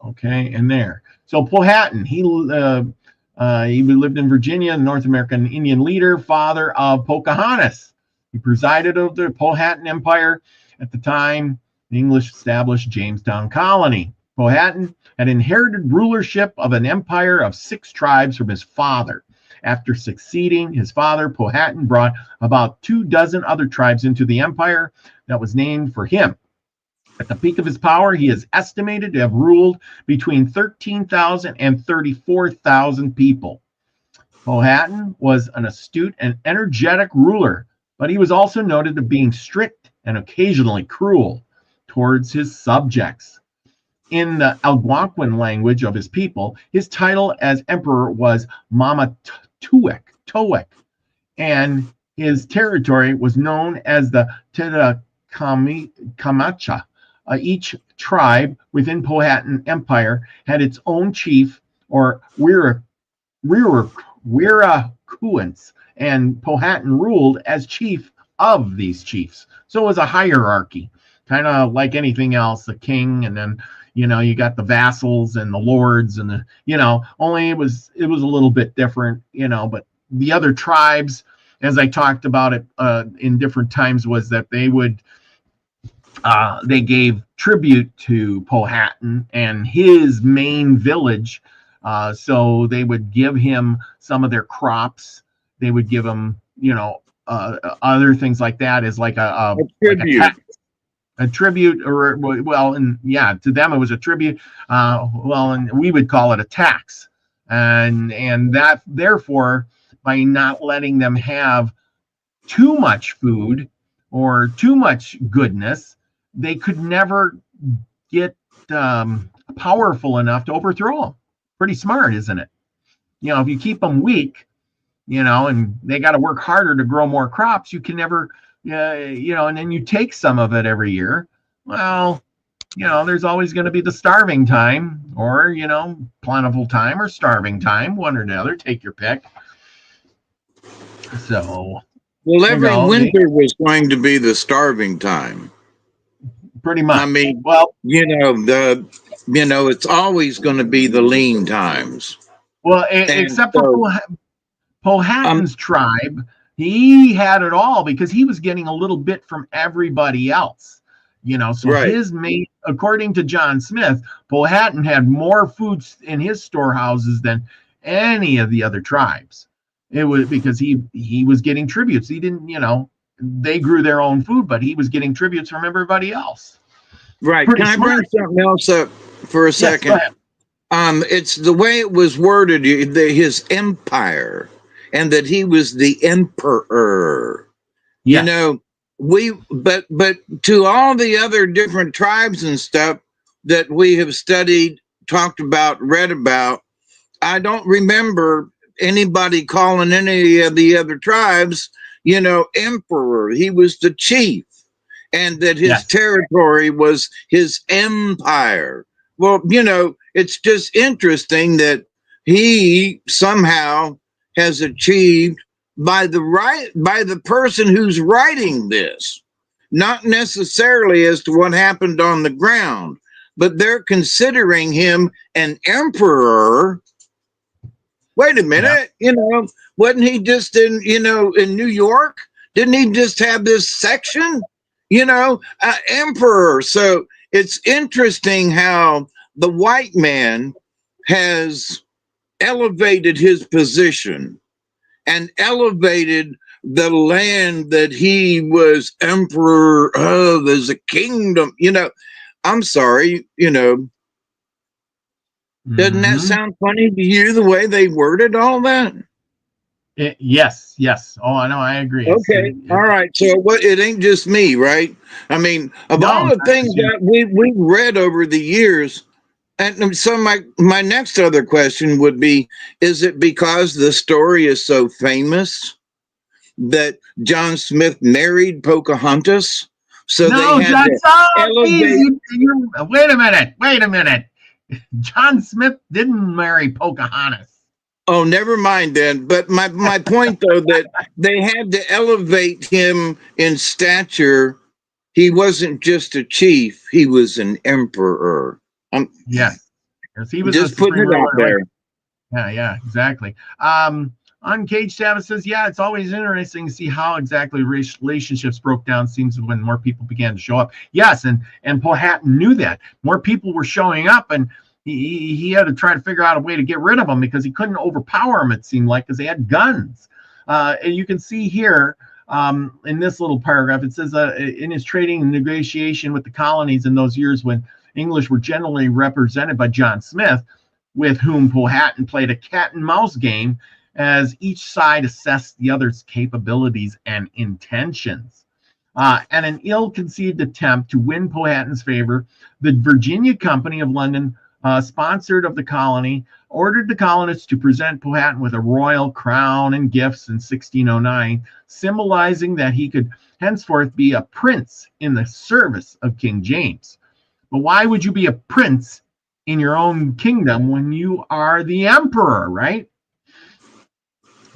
S1: Okay, and there. So Powhatan, he lived in Virginia, North American Indian leader, father of Pocahontas. He presided over the Powhatan Empire at the time the English established Jamestown Colony. Powhatan had inherited rulership of an empire of 6 tribes from his father. After succeeding his father, Powhatan brought about 24 other tribes into the empire that was named for him. At the peak of his power, he is estimated to have ruled between 13,000 and 34,000 people. Powhatan was an astute and energetic ruler, but he was also noted as being strict and occasionally cruel towards his subjects. In the Algonquin language of his people, his title as emperor was Mamatuek, and his territory was known as the Titacamacha. Each tribe within Powhatan Empire had its own chief or Wirakuans, and Powhatan ruled as chief of these chiefs. So it was a hierarchy, kind of like anything else, the king, and then you got the vassals and the lords, and only it was a little bit different, but the other tribes, as I talked about it in different times, was that they gave tribute to Powhatan and his main village. So they would give him some of their crops. They would give him, other things like that as like a tribute. Like a tribute, or to them it was a tribute. And we would call it a tax. And that, therefore, by not letting them have too much food or too much goodness, they could never get powerful enough to overthrow them. Pretty smart, isn't it? If you keep them weak, and they got to work harder to grow more crops, you can never, and then you take some of it every year. Well, there's always going to be the starving time, or, plentiful time, or starving time, one or the other. Take your pick. So,
S2: well, every winter was going to be the starving time.
S1: Pretty much.
S2: I mean, well, it's always going to be the lean times.
S1: Well, except for Powhatan's tribe, he had it all because he was getting a little bit from everybody else. So right. His main, according to John Smith, Powhatan had more food in his storehouses than any of the other tribes. It was because he was getting tributes. He didn't, they grew their own food, but he was getting tributes from everybody else.
S2: Right. Pretty Can smart. I bring something else up for a second?
S1: Yes, go ahead.
S2: It's the way it was worded, his empire, and that he was the emperor. Yes. But to all the other different tribes and stuff that we have studied, talked about, read about, I don't remember anybody calling any of the other tribes, emperor. He was the chief. and that his
S1: Yes.
S2: territory was his empire. Well, it's just interesting that he somehow has achieved by the person who's writing this, not necessarily as to what happened on the ground, but they're considering him an emperor. Wait a minute, wasn't he just in New York? Didn't he just have this section? Emperor. So it's interesting how the white man has elevated his position and elevated the land that he was emperor of as a kingdom. I'm sorry, doesn't that sound funny to you, the way they worded all that?
S1: Yes. Oh, I know. I agree.
S2: Okay. All right. So it ain't just me, right? I mean, of all the things that we've read over the years, and so my next other question would be, is it because the story is so famous that John Smith married Pocahontas? So
S1: no,
S2: they had to elevate.
S1: Wait a minute. John Smith didn't marry Pocahontas.
S2: Oh, never mind then. But my point, though, that they had to elevate him in stature. He wasn't just a chief; he was an emperor.
S1: Yes, he was
S2: just putting it out there.
S1: Yeah, exactly. Uncaged Savage says, yeah, it's always interesting to see how exactly relationships broke down. Seems when more people began to show up. Yes, and Powhatan knew that more people were showing up, and he had to try to figure out a way to get rid of them because he couldn't overpower them. It seemed like because they had guns. And you can see here in this little paragraph, it says in his trading and negotiation with the colonies in those years when English were generally represented by John Smith, with whom Powhatan played a cat and mouse game as each side assessed the other's capabilities and intentions. And an ill-conceived attempt to win Powhatan's favor, the Virginia Company of London, sponsored of the colony, ordered the colonists to present Powhatan with a royal crown and gifts in 1609, symbolizing that he could henceforth be a prince in the service of King James. But why would you be a prince in your own kingdom when you are the emperor, right?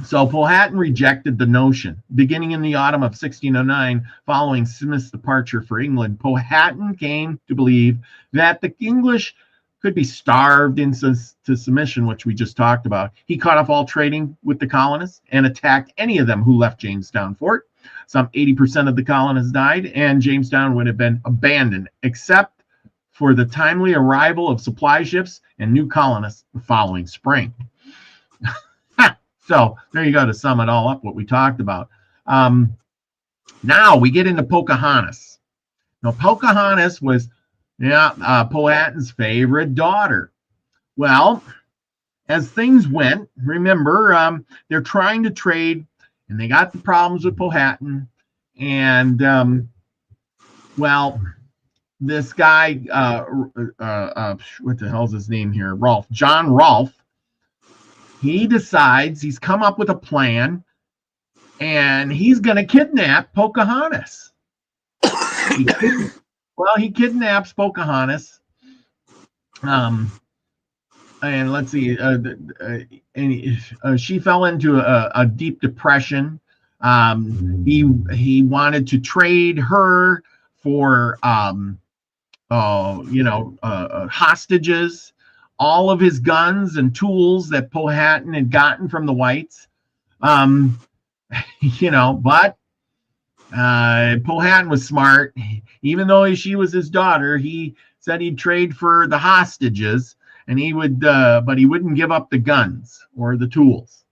S1: So Powhatan rejected the notion. Beginning in the autumn of 1609, following Smith's departure for England, Powhatan came to believe that the English could be starved into submission, which we just talked about. He cut off all trading with the colonists and attacked any of them who left Jamestown Fort. Some 80% of the colonists died, and Jamestown would have been abandoned, except for the timely arrival of supply ships and new colonists the following spring. So there you go to sum it all up, what we talked about. Now we get into Pocahontas. Now, Pocahontas was Powhatan's favorite daughter. Well, as things went, remember, they're trying to trade, and they got the problems with Powhatan. And, well, this guy, what the hell's his name here? John Rolfe. He decides he's come up with a plan, and he's going to kidnap Pocahontas. He kidnaps Pocahontas. And let's see, she fell into a deep depression. He wanted to trade her for, hostages. All of his guns and tools that Powhatan had gotten from the whites. But Powhatan was smart. Even though she was his daughter, he said he'd trade for the hostages, and he would, but he wouldn't give up the guns or the tools.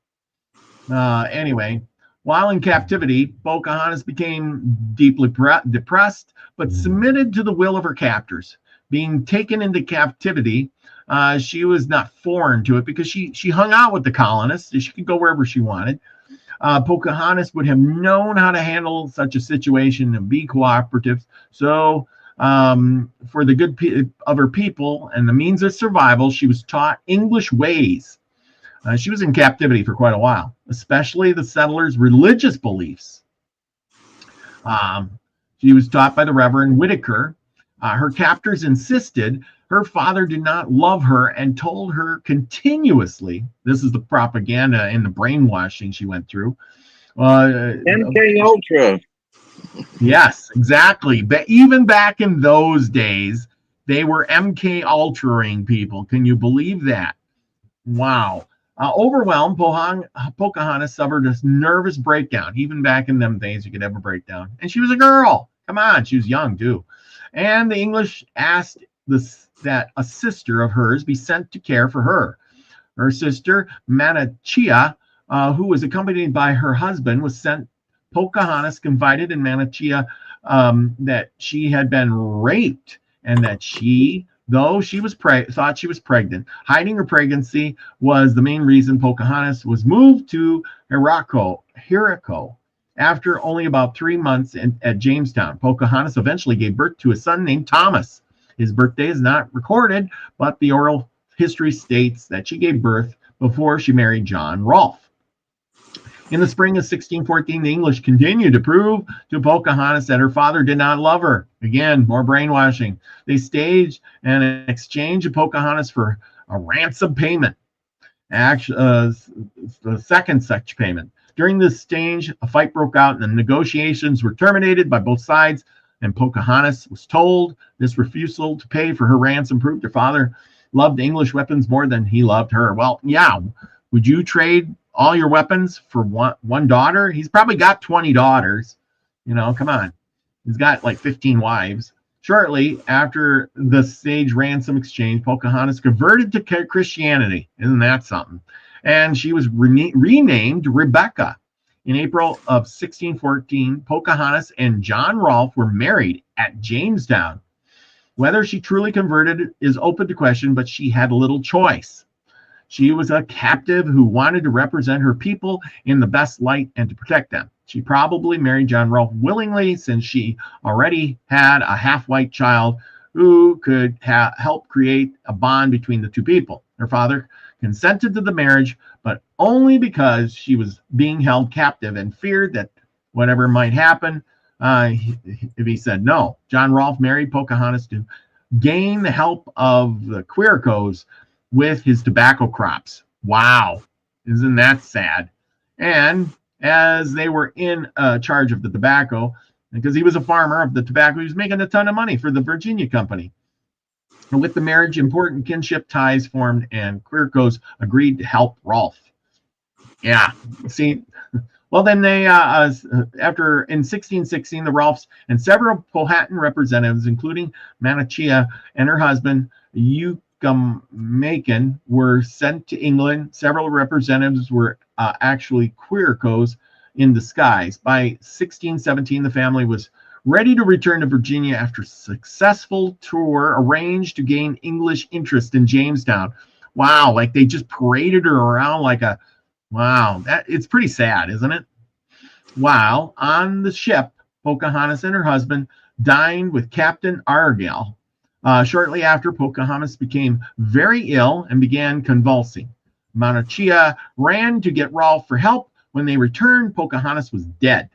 S1: Anyway, while in captivity, Pocahontas became deeply depressed, but submitted to the will of her captors. Being taken into captivity, she was not foreign to it because she hung out with the colonists. She could go wherever she wanted. Pocahontas would have known how to handle such a situation and be cooperative. So for the good of her people and the means of survival, she was taught English ways. She was in captivity for quite a while, especially the settlers' religious beliefs. She was taught by the Reverend Whitaker. Her captors insisted her father did not love her and told her continuously, this is the propaganda and the brainwashing she went through.
S2: MK Ultra.
S1: Yes, exactly. But even back in those days, they were MK Ultraing people. Can you believe that? Wow. Overwhelmed, Pocahontas suffered a nervous breakdown. Even back in them days, you could have a breakdown. And she was a girl. Come on, she was young too. And the English asked that a sister of hers be sent to care for her. Her sister, Manachia, who was accompanied by her husband, was sent. Pocahontas confided in Manachia that she had been raped and that though she was thought she was pregnant, hiding her pregnancy was the main reason Pocahontas was moved to Jericho after only about 3 months at Jamestown. Pocahontas eventually gave birth to a son named Thomas. His birthday is not recorded, but the oral history states that she gave birth before she married John Rolfe. In the spring of 1614, the English continued to prove to Pocahontas that her father did not love her. Again, more brainwashing. They staged an exchange of Pocahontas for a ransom payment. The second such payment. During this exchange, a fight broke out and the negotiations were terminated by both sides, and Pocahontas was told this refusal to pay for her ransom proved her father loved English weapons more than he loved her. Well, yeah, would you trade all your weapons for one daughter? He's probably got 20 daughters. Come on. He's got like 15 wives. Shortly after the stage ransom exchange, Pocahontas converted to Christianity. Isn't that something? And she was renamed Rebecca. In April of 1614, Pocahontas and John Rolfe were married at Jamestown. Whether she truly converted is open to question, but she had little choice. She was a captive who wanted to represent her people in the best light and to protect them. She probably married John Rolfe willingly, since she already had a half-white child who could help create a bond between the two people. Her father consented to the marriage, but only because she was being held captive and feared that whatever might happen if he said no. John Rolfe married Pocahontas to gain the help of the Quiricos with his tobacco crops. Wow, isn't that sad? And as they were in charge of the tobacco, because he was a farmer of the tobacco, he was making a ton of money for the Virginia Company. And with the marriage, important kinship ties formed, and Quiricos agreed to help Rolfe. Yeah, see, well, then they, after in 1616, the Rolfes and several Powhatan representatives, including Manachia and her husband, Macon, were sent to England. Several representatives were actually Quiricos in disguise. By 1617, the family was ready to return to Virginia after a successful tour arranged to gain English interest in Jamestown. Wow, like they just paraded her around like a, wow, it's pretty sad, isn't it? While on the ship, Pocahontas and her husband dined with Captain Argyle. Shortly after, Pocahontas became very ill and began convulsing. Manachia ran to get Rolfe for help. When they returned, Pocahontas was dead.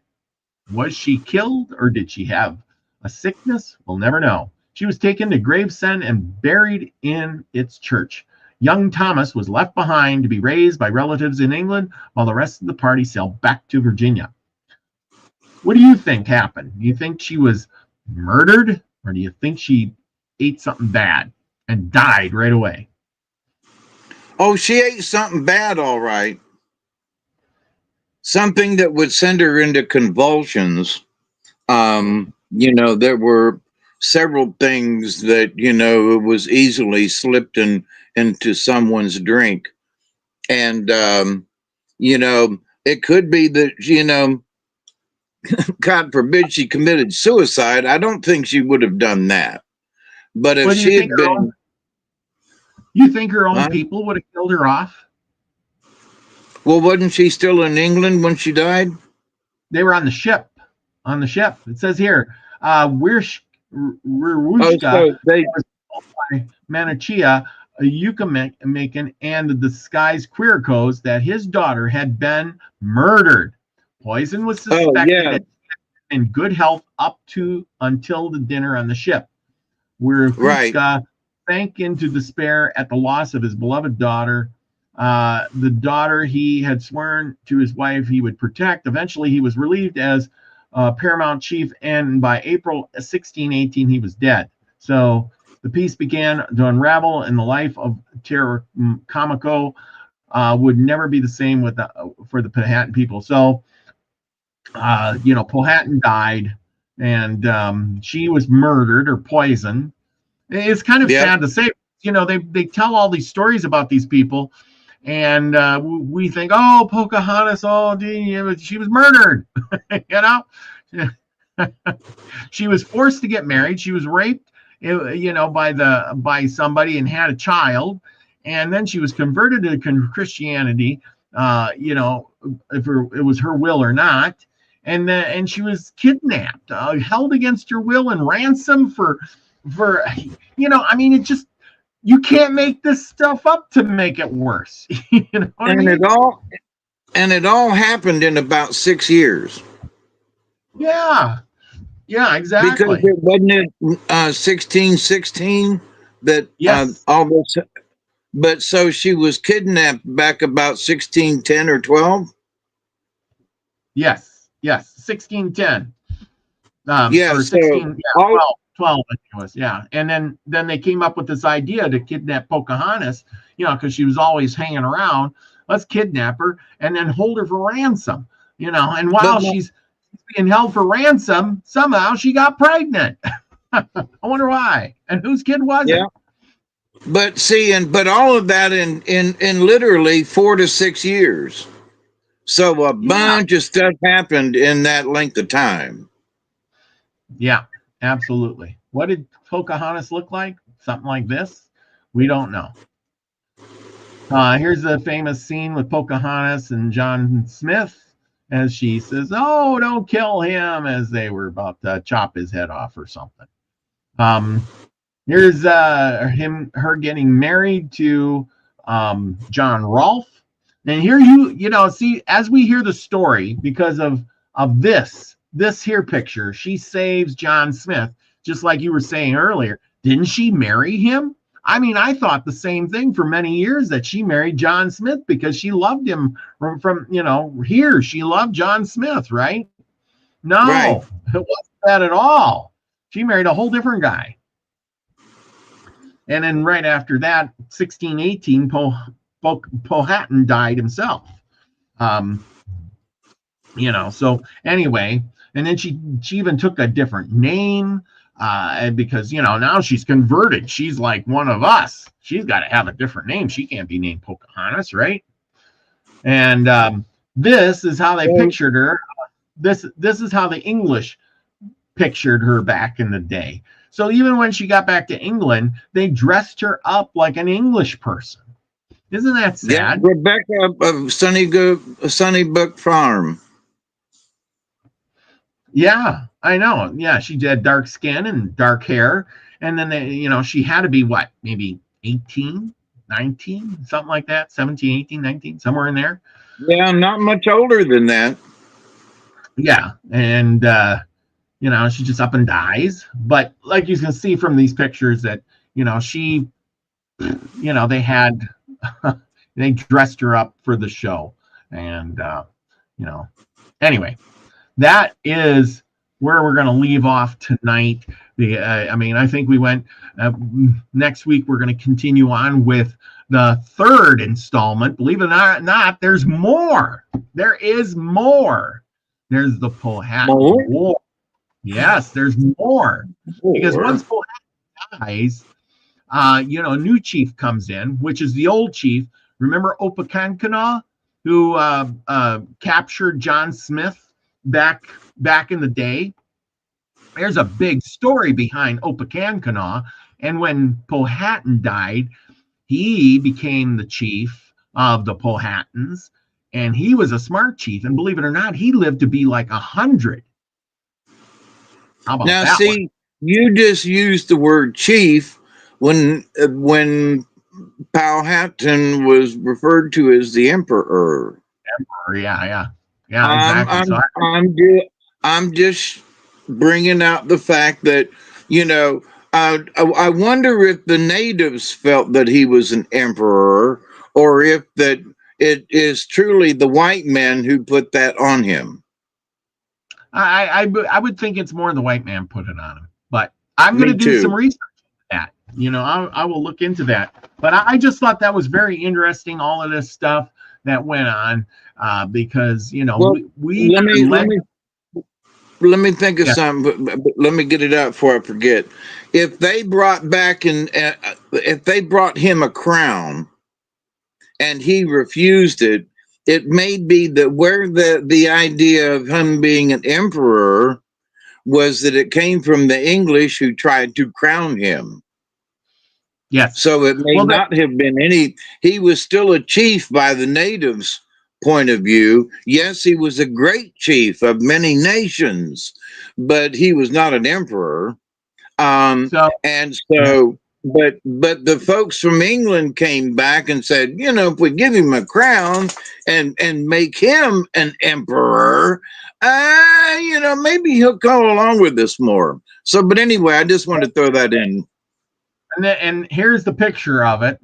S1: Was she killed, or did she have a sickness? We'll never know. She was taken to Gravesend and buried in its church. Young Thomas was left behind to be raised by relatives in England, while the rest of the party sailed back to Virginia. What do you think happened? Do you think she was murdered, or do you think she ate something bad and died right away?
S2: Oh, she ate something bad, all right. Something that would send her into convulsions. There were several things that, it was easily slipped into someone's drink. And, it could be that, God forbid she committed suicide. I don't think she would have done that. But if she had been...
S1: You think her own people would have killed her off?
S2: Well, wasn't she still in England when she died?
S1: They were on the ship. It says here, Werushka, Manachia, Macon, and the disguised Quiricos that his daughter had been murdered. Poison was suspected. in good health up to until the dinner on the ship, where
S2: Right.
S1: Kuzka sank into despair at the loss of his beloved daughter, the daughter he had sworn to his wife he would protect. Eventually, he was relieved as paramount chief, and by April 1618, he was dead. So the peace began to unravel, and the life of Terra Comico would never be the same for the Powhatan people. So, Powhatan died, and she was murdered or poisoned. It's kind of sad to say. They tell all these stories about these people, and we think, oh, Pocahontas, oh, she was murdered. She was forced to get married. She was raped, by somebody and had a child, and then she was converted to Christianity. If it was her will or not, and she was kidnapped, held against her will, and ransomed for. It just, you can't make this stuff up to make it worse. You know what I mean?
S2: It all happened in about 6 years.
S1: Yeah, exactly.
S2: Because it wasn't it 1616 that
S1: yes.
S2: all this. But so she was kidnapped back about 1610 or 12.
S1: Yes, 1610.
S2: Yeah,
S1: or
S2: so
S1: 16, 12, I think it was. Yeah, and then they came up with this idea to kidnap Pocahontas, because she was always hanging around. Let's kidnap her and then hold her for ransom, and while she's being held for ransom, somehow she got pregnant. I wonder why, and whose kid was it?
S2: But see, but all of that in literally 4 to 6 years. So a bunch of stuff happened in that length of time.
S1: Yeah, absolutely. What did Pocahontas look like? Something like this? We don't know. Here's the famous scene with Pocahontas and John Smith as she says, "Oh, don't kill him," as they were about to chop his head off or something. Here's her getting married to John Rolfe. And here see, as we hear the story, because of this here picture, she saves John Smith, just like you were saying earlier. Didn't she marry him? I mean, I thought the same thing for many years, that she married John Smith because she loved him from here. She loved John Smith, right? No, It wasn't that at all. She married a whole different guy. And then right after that, 1618, Powhatan died himself. So anyway, and then she even took a different name, because now she's converted. She's like one of us. She's got to have a different name. She can't be named Pocahontas, right? And this is how they pictured her. This is how the English pictured her back in the day. So even when she got back to England, they dressed her up like an English person. Isn't that sad?
S2: Yeah, Rebecca of Sunnybrook Farm.
S1: Yeah, I know. Yeah, she had dark skin and dark hair. And then, she had to be what? Maybe 18, 19, something like that. 17, 18, 19, somewhere in there.
S2: Yeah, not much older than that.
S1: Yeah. And, she just up and dies. But like you can see from these pictures that, she, they dressed her up for the show. And, anyway, that is where we're going to leave off tonight. I think we went next week. We're going to continue on with the third installment. Believe it or not, there's more. There is more. There's the Powhatan War. Yes, there's more. Because once Powhatan dies, a new chief comes in, which is the old chief. Remember Opechancanough, who captured John Smith back in the day? There's a big story behind Opechancanough. And when Powhatan died, he became the chief of the Powhatans, and he was a smart chief. And believe it or not, he lived to be like 100. How about
S2: now,
S1: that?
S2: See, you just used the word chief when Powhatan was referred to as the emperor.
S1: Yeah, exactly.
S2: I'm just bringing out the fact that, you know, I wonder if the natives felt that he was an emperor, or if that it is truly the white men who put that on him.
S1: I would think it's more the white man put it on him, but I'm going to
S2: Me
S1: do some
S2: too.
S1: research on that. I will look into that. But I just thought that was very interesting. All of this stuff that went on, because
S2: Well,
S1: we
S2: let
S1: are
S2: me let
S1: led.
S2: me let me think of
S1: Yeah.
S2: something, but let me get it out before I forget. If they brought back if they brought him a crown and he refused it, it may be that where the idea of him being an emperor was that it came from the English who tried to crown him.
S1: Yes.
S2: So it may
S1: Well, that
S2: not have been any, he was still a chief by the natives' point of view. Yes, he was a great chief of many nations, but he was not an emperor.
S1: so.
S2: And
S1: Yeah.
S2: so, but the folks from England came back and said, you know, if we give him a crown and make him an emperor, you know, maybe he'll go along with this more. So, but anyway, I just wanted to throw that in.
S1: And here's the picture of it.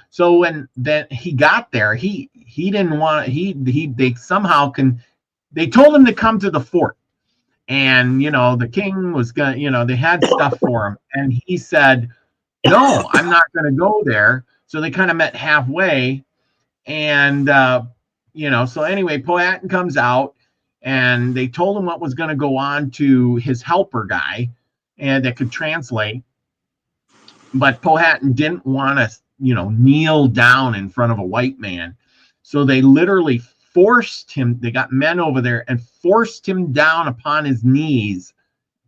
S1: So when then he got there, he didn't want he they somehow can they told him to come to the fort, and the king was gonna they had stuff for him, and he said no, I'm not gonna go there. So they kind of met halfway, and so anyway, Powhatan comes out, and they told him what was going to go on to his helper guy, and that could translate. But Powhatan didn't want to, kneel down in front of a white man. So they literally forced him, they got men over there and forced him down upon his knees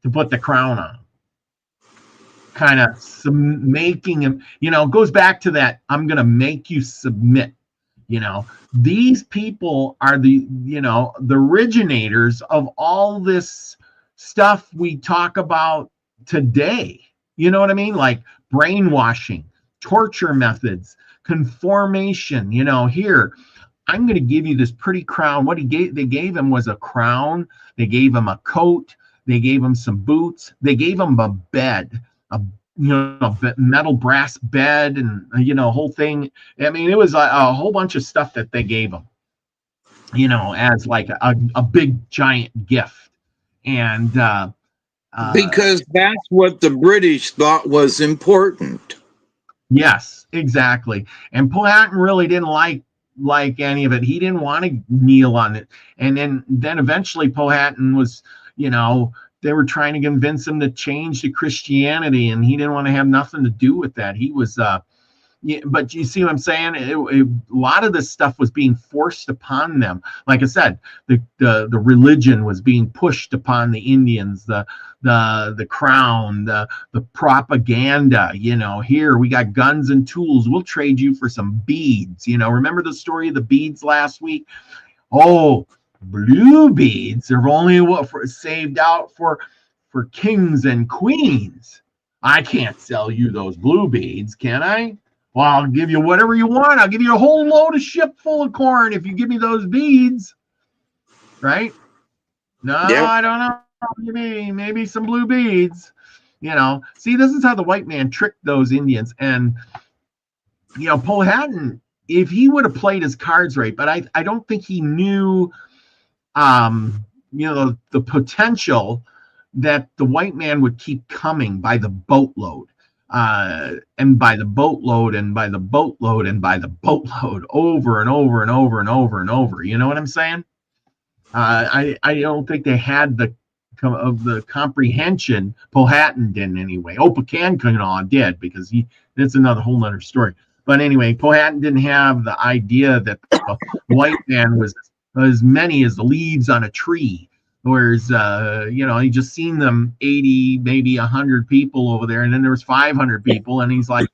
S1: to put the crown on him. Kind of making him, goes back to that, I'm going to make you submit. These people are the originators of all this stuff we talk about today. You know what I mean? Like brainwashing, torture methods, conformation. Here, I'm going to give you this pretty crown. What they gave him was a crown. They gave him a coat. They gave him some boots. They gave him a bed, a metal brass bed, and whole thing. I mean, it was a whole bunch of stuff that they gave him, as like a big giant gift. And
S2: Because that's what the British thought was important.
S1: yes, exactly. And Powhatan really didn't like any of it. He didn't want to kneel on it. And then eventually Powhatan was, they were trying to convince him to change to Christianity, and he didn't want to have nothing to do with that. He was yeah, but you see what I'm saying? A lot of this stuff was being forced upon them. Like I said, the religion was being pushed upon the Indians, the crown, the propaganda. Here we got guns and tools. We'll trade you for some beads. Remember the story of the beads last week? Oh, blue beads are only saved out for kings and queens. I can't sell you those blue beads, can I? Well, I'll give you whatever you want. I'll give you a whole load of ship full of corn if you give me those beads. Right? No,
S2: Yep.
S1: I don't know. Maybe some blue beads. See, this is how the white man tricked those Indians. And, Powhatan, if he would have played his cards right, but I don't think he knew, the potential that the white man would keep coming by the boatload. And by the boatload and by the boatload and by the boatload over and over and over and over and over. You know what I'm saying? I don't think they had the comprehension. Powhatan didn't anyway. Opakan did, because that's another whole nother story. But anyway, Powhatan didn't have the idea that the white man was as many as the leaves on a tree. Whereas, he just seen them 80, maybe 100 people over there, and then there was 500 people, and he's like,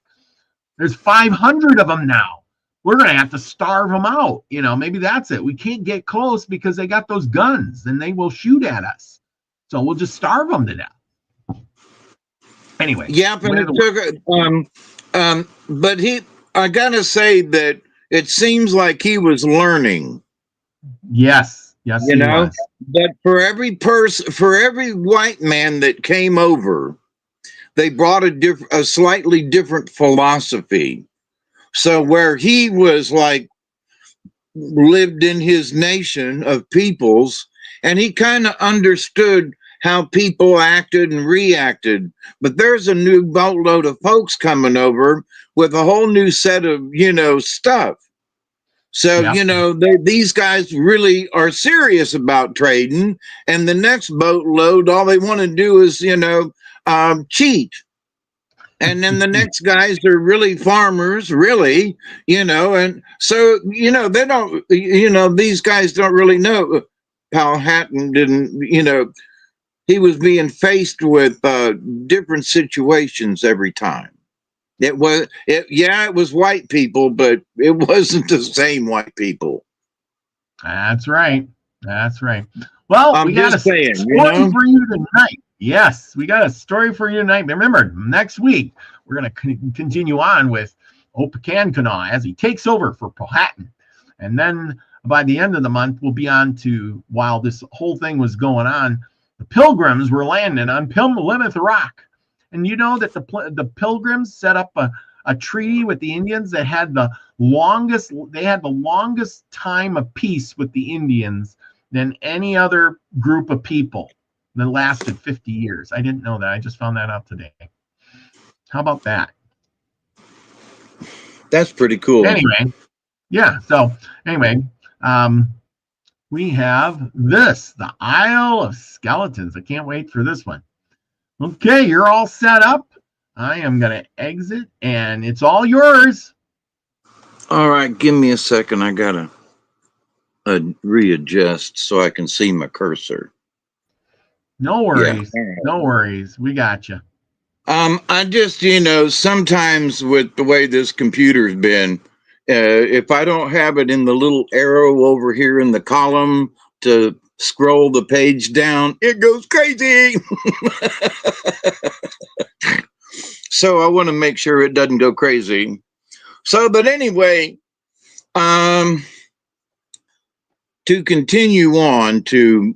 S1: there's 500 of them now. We're going to have to starve them out. Maybe that's it. We can't get close because they got those guns, and they will shoot at us. So we'll just starve them to death. Anyway.
S2: Yeah, but I got to say that it seems like he was learning.
S1: Yes. Yes,
S2: you
S1: he
S2: know.
S1: was.
S2: But for every white man that came over, they brought a slightly different philosophy. So where he was like lived in his nation of peoples, and he kind of understood how people acted and reacted. But there's a new boatload of folks coming over with a whole new set of, stuff. So,
S1: Yep.
S2: these guys really are serious about trading. And the next boatload, all they want to do is, cheat. And then the next guys are really farmers, really, and so, they don't, these guys don't really know. Powhatan didn't, he was being faced with different situations every time. It was white people, but it wasn't the same white people.
S1: That's right. That's right. Well, we
S2: I'm
S1: got a
S2: just saying,
S1: story for you tonight. Yes, we got a story for you tonight. Remember, next week, we're going to continue on with Opakankana as he takes over for Powhatan. And then by the end of the month, we'll be on to, while this whole thing was going on, the Pilgrims were landing on Plymouth Rock. And you know that the Pilgrims set up a treaty with the Indians that had the longest time of peace with the Indians than any other group of people that lasted 50 years. I didn't know that. I just found that out today. How about that?
S2: That's pretty cool.
S1: Anyway, yeah. So anyway, we have the Isle of Skeletons. I can't wait for this one. Okay, you're all set up. I am going to exit, and it's all yours.
S2: All right, give me a second. I gotta readjust so I can see my cursor.
S1: No worries. Yeah. No worries. We got you.
S2: I just, sometimes with the way this computer's been, if I don't have it in the little arrow over here in the column to scroll the page down, it goes crazy. So I want to make sure it doesn't go crazy. So, but anyway, to continue on to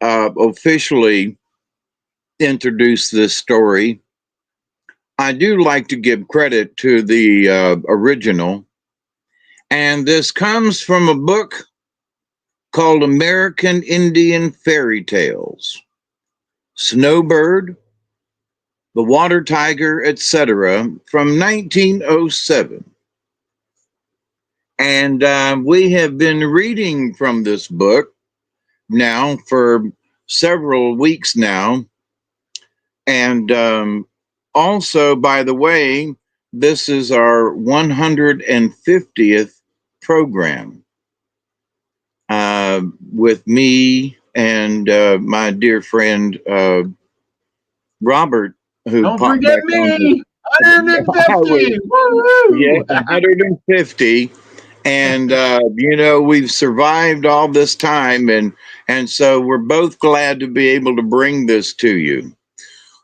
S2: officially introduce this story, I do like to give credit to the original. And this comes from a book called American Indian Fairy Tales, Snowbird, The Water Tiger, etc., from 1907. And we have been reading from this book now for several weeks now. And also, by the way, this is our 150th program with me and my dear friend Robert, who
S1: don't forget me. 150.
S2: Yeah, 150. And we've survived all this time, and so we're both glad to be able to bring this to you.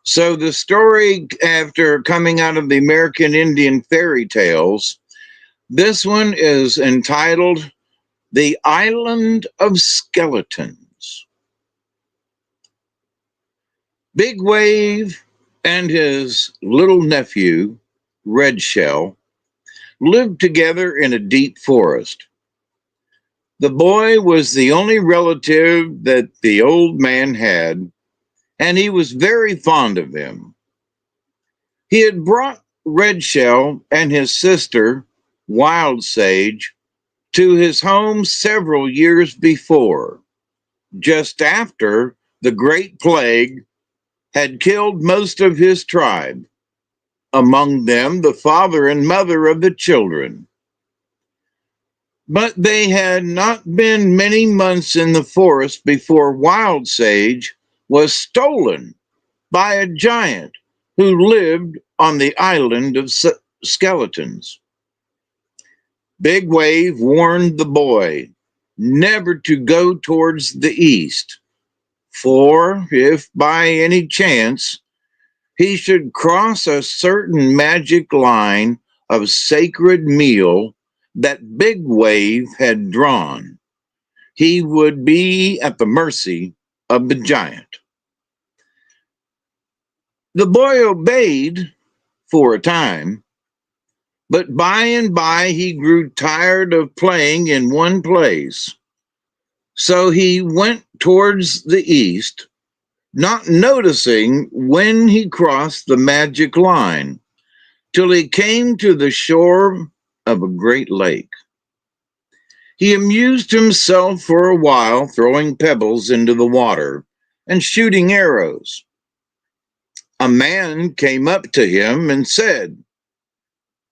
S2: So the story, after coming out of the American Indian Fairy Tales, this one is entitled The Island of Skeletons. Big Wave and his little nephew, Red Shell, lived together in a deep forest. The boy was the only relative that the old man had, and he was very fond of him. He had brought Red Shell and his sister, Wild Sage, to his home several years before, just after the Great Plague had killed most of his tribe, among them the father and mother of the children. But they had not been many months in the forest before Wild Sage was stolen by a giant who lived on the island of skeletons. Big Wave warned the boy never to go towards the east, for if by any chance he should cross a certain magic line of sacred meal that Big Wave had drawn, he would be at the mercy of the giant. The boy obeyed for a time, but by and by he grew tired of playing in one place. So he went towards the east, not noticing when he crossed the magic line, till he came to the shore of a great lake. He amused himself for a while, throwing pebbles into the water and shooting arrows. A man came up to him and said,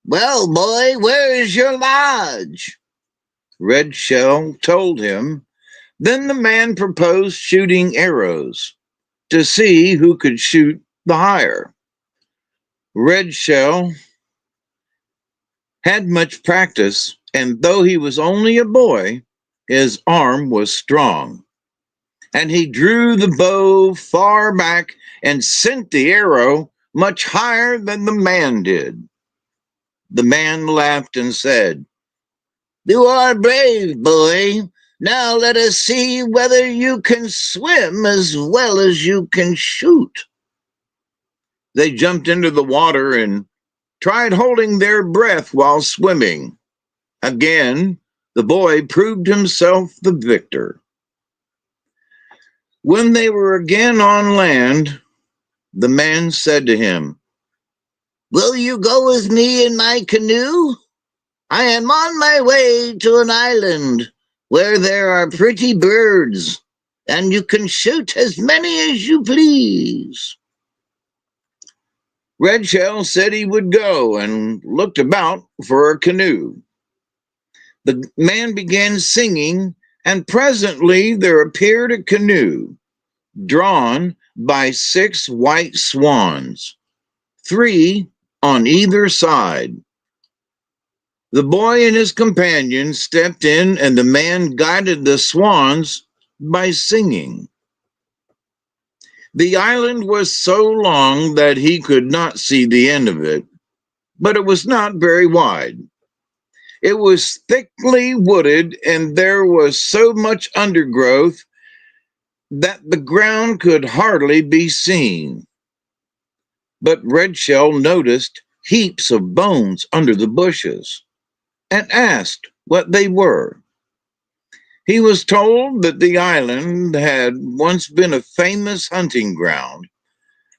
S2: "Well, boy, where is your lodge?" Red Shell told him. Then the man proposed shooting arrows to see who could shoot the higher. Red Shell had much practice, and though he was only a boy, his arm was strong. And he drew the bow far back and sent the arrow much higher than the man did. The man laughed and said, "You are brave, boy. Now let us see whether you can swim as well as you can shoot." They jumped into the water and tried holding their breath while swimming. Again, the boy proved himself the victor. When they were again on land, the man said to him, "Will you go with me in my canoe? I am on my way to an island where there are pretty birds, and you can shoot as many as you please." Red Shell said he would go and looked about for a canoe. The man began singing, and presently there appeared a canoe drawn by 6 white swans, 3 on either side. The boy and his companion stepped in, and the man guided the swans by singing. The island was so long that he could not see the end of it, but it was not very wide. It was thickly wooded, and there was so much undergrowth that the ground could hardly be seen. But Red Shell noticed heaps of bones under the bushes and asked what they were. He was told that the island had once been a famous hunting ground,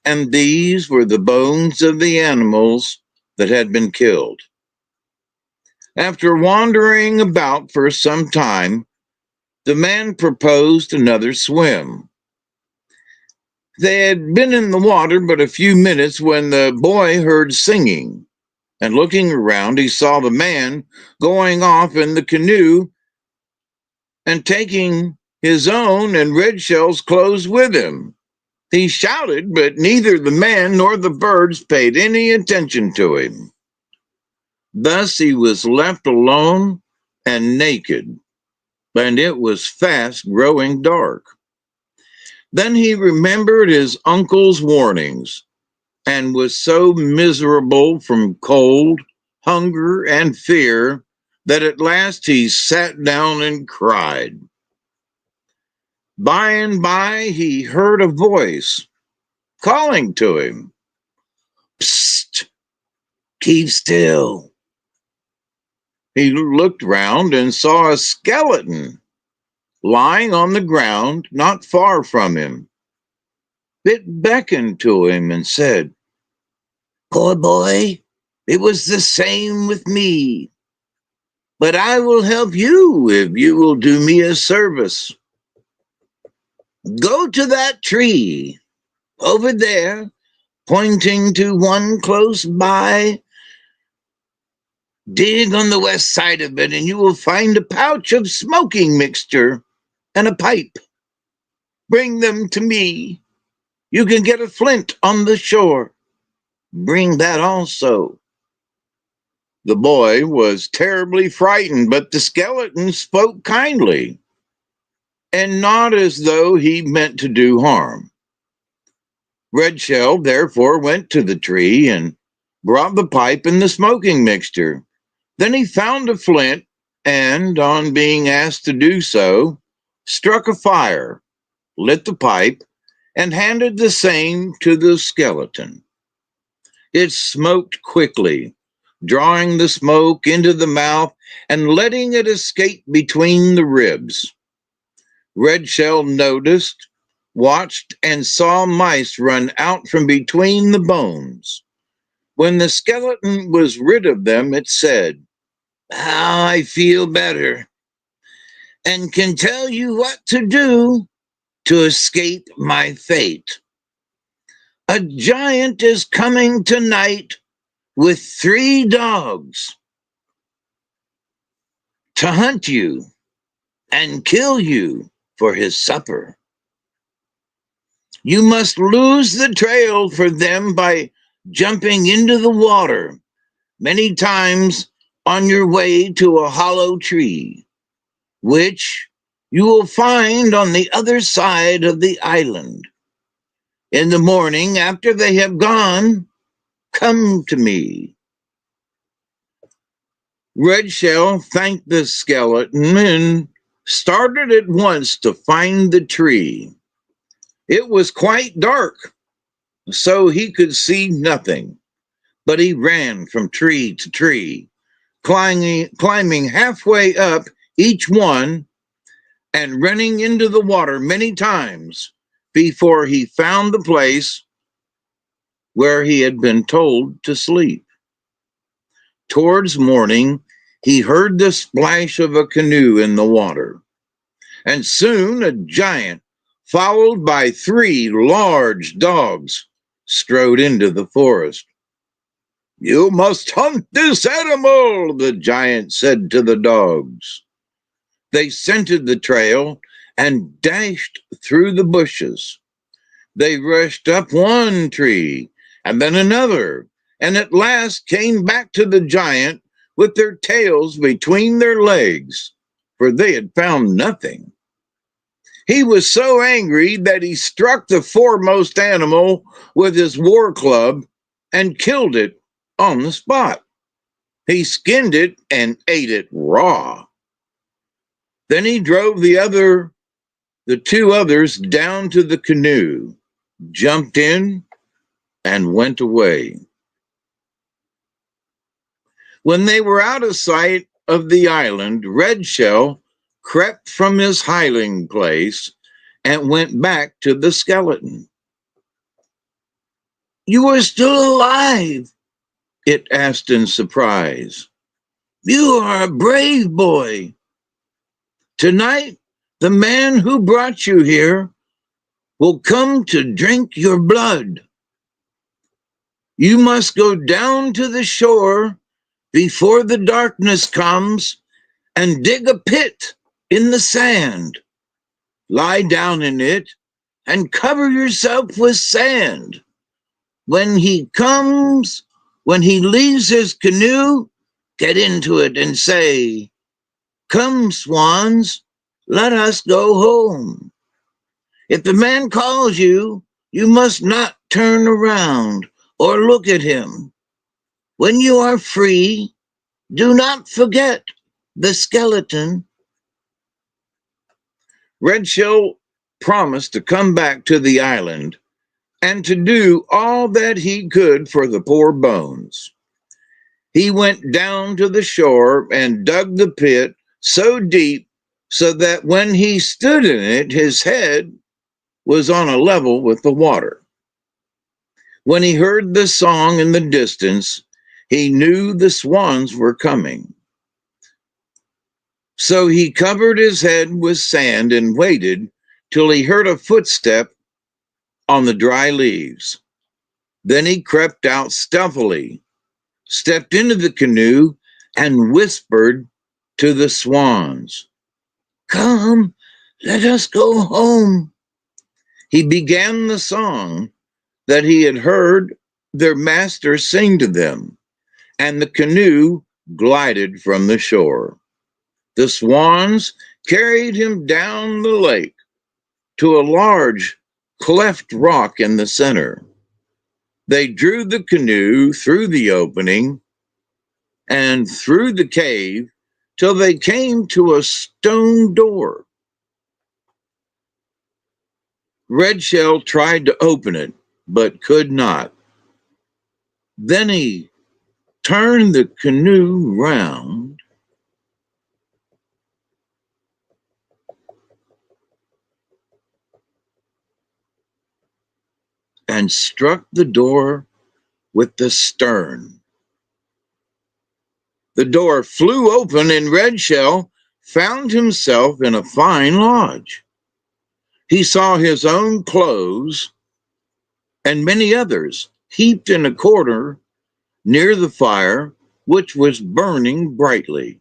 S2: and these were the bones of the animals that had been killed. After wandering about for some time, the man proposed another swim. They had been in the water but a few minutes when the boy heard singing, and looking around, he saw the man going off in the canoe and taking his own and Red Shell's clothes with him. He shouted, but neither the man nor the birds paid any attention to him. Thus he was left alone and naked, and it was fast growing dark. Then he remembered his uncle's warnings and was so miserable from cold, hunger, and fear that at last he sat down and cried. By and by he heard a voice calling to him, "Psst, keep still." He looked round and saw a skeleton lying on the ground not far from him. It beckoned to him and said, "Poor boy, it was the same with me. But I will help you if you will do me a service. Go to that tree over there, pointing to one close by. Dig on the west side of it, and you will find a pouch of smoking mixture and a pipe. Bring them to me. You can get a flint on the shore. Bring that also." The boy was terribly frightened, but the skeleton spoke kindly, and not as though he meant to do harm. Red Shell therefore went to the tree and brought the pipe and the smoking mixture. Then he found a flint, and on being asked to do so, struck a fire, lit the pipe, and handed the same to the skeleton. It smoked quickly, drawing the smoke into the mouth and letting it escape between the ribs. Red Shell noticed, watched, and saw mice run out from between the bones. When the skeleton was rid of them, it said, "Now I feel better and can tell you what to do to escape my fate. A giant is coming tonight with 3 dogs to hunt you and kill you for his supper. You must lose the trail for them by jumping into the water many times on your way to a hollow tree, which you will find on the other side of the island. In the morning, after they have gone, come to me." Red Shell thanked the skeleton and started at once to find the tree. It was quite dark, so he could see nothing, but he ran from tree to tree, climbing halfway up each one and running into the water many times before he found the place where he had been told to sleep. Towards morning, he heard the splash of a canoe in the water, and soon a giant, followed by 3 large dogs, strode into the forest. "You must hunt this animal," the giant said to the dogs. They scented the trail and dashed through the bushes. They rushed up one tree and then another, and at last came back to the giant with their tails between their legs, for they had found nothing. He was so angry that he struck the foremost animal with his war club and killed it on the spot. He skinned it and ate it raw. Then he drove the 2 others down to the canoe, jumped in, and went away. When they were out of sight of the island, Red Shell crept from his hiding place and went back to the skeleton. "You are still alive?" it asked in surprise. "You are a brave boy. Tonight, the man who brought you here will come to drink your blood. You must go down to the shore before the darkness comes and dig a pit in the sand. Lie down in it and cover yourself with sand. When he leaves his canoe, get into it and say, 'Come, swans, let us go home.' If the man calls you, you must not turn around or look at him. When you are free, do not forget the skeleton." Red Shell promised to come back to the island and to do all that he could for the poor bones. He went down to the shore and dug the pit so deep so that when he stood in it, his head was on a level with the water. When he heard the song in the distance, he knew the swans were coming. So he covered his head with sand and waited till he heard a footstep on the dry leaves. Then he crept out stealthily, stepped into the canoe, and whispered to the swans, "Come, let us go home." He began the song that he had heard their master sing to them, and the canoe glided from the shore. The swans carried him down the lake to a large cleft rock in the center. They drew the canoe through the opening and through the cave till they came to a stone door. Red Shell tried to open it, but could not. Then he turned the canoe round and struck the door with the stern. The door flew open, and Red Shell found himself in a fine lodge. He saw his own clothes and many others heaped in a corner near the fire, which was burning brightly.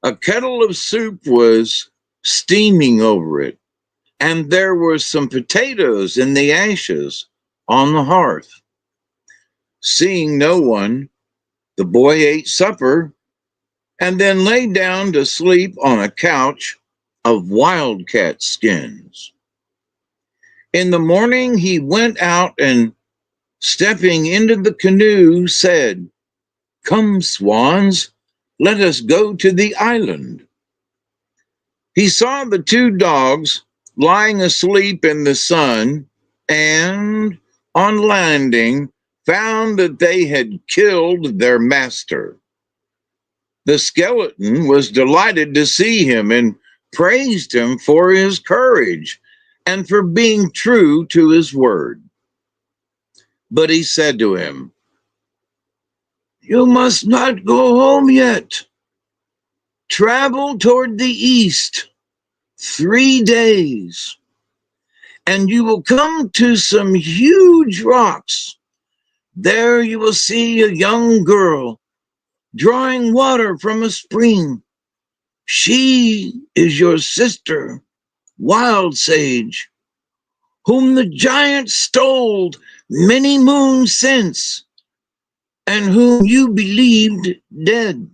S2: A kettle of soup was steaming over it, and there were some potatoes in the ashes on the hearth. Seeing no one, the boy ate supper and then lay down to sleep on a couch of wildcat skins. In the morning, he went out and, stepping into the canoe, said, "Come, swans, let us go to the island." He saw the two dogs lying asleep in the sun, and on landing, found that they had killed their master. The skeleton was delighted to see him and praised him for his courage and for being true to his word. But he said to him, "You must not go home yet. Travel toward the east 3 days, and you will come to some huge rocks. There you will see a young girl drawing water from a spring. She is your sister, Wild Sage, whom the giant stole many moons since, and whom you believed dead.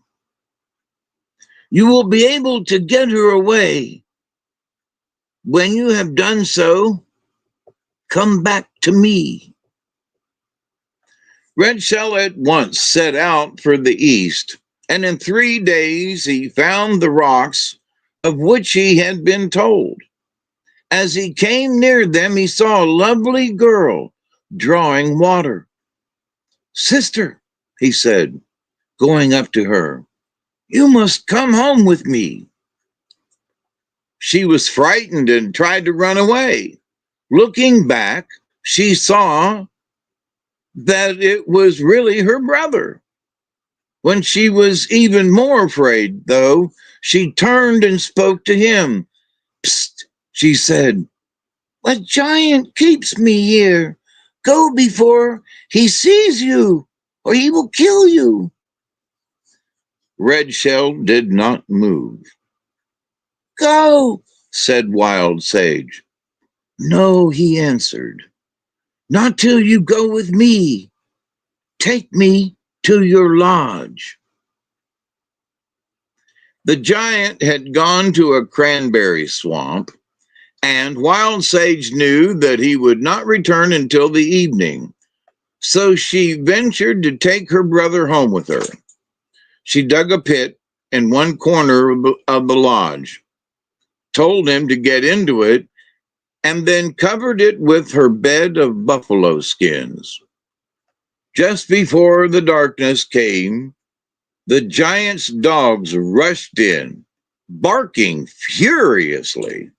S2: You will be able to get her away. When you have done so, come back to me." Red Shell at once set out for the east, and in 3 days he found the rocks of which he had been told. As he came near them, he saw a lovely girl drawing water. "Sister," he said, going up to her, "you must come home with me." She was frightened and tried to run away. Looking back, she saw that it was really her brother. When she was even more afraid, though, she turned and spoke to him. "Psst," she said, "a giant keeps me here. Go before he sees you, or he will kill you." Red Shell did not move. "Go," said Wild Sage. "No," he answered, "not till you go with me. Take me to your lodge." The giant had gone to a cranberry swamp, and Wild Sage knew that he would not return until the evening, so she ventured to take her brother home with her. She dug a pit in one corner of the lodge, told him to get into it, and then covered it with her bed of buffalo skins. Just before the darkness came, the giant's dogs rushed in, barking furiously.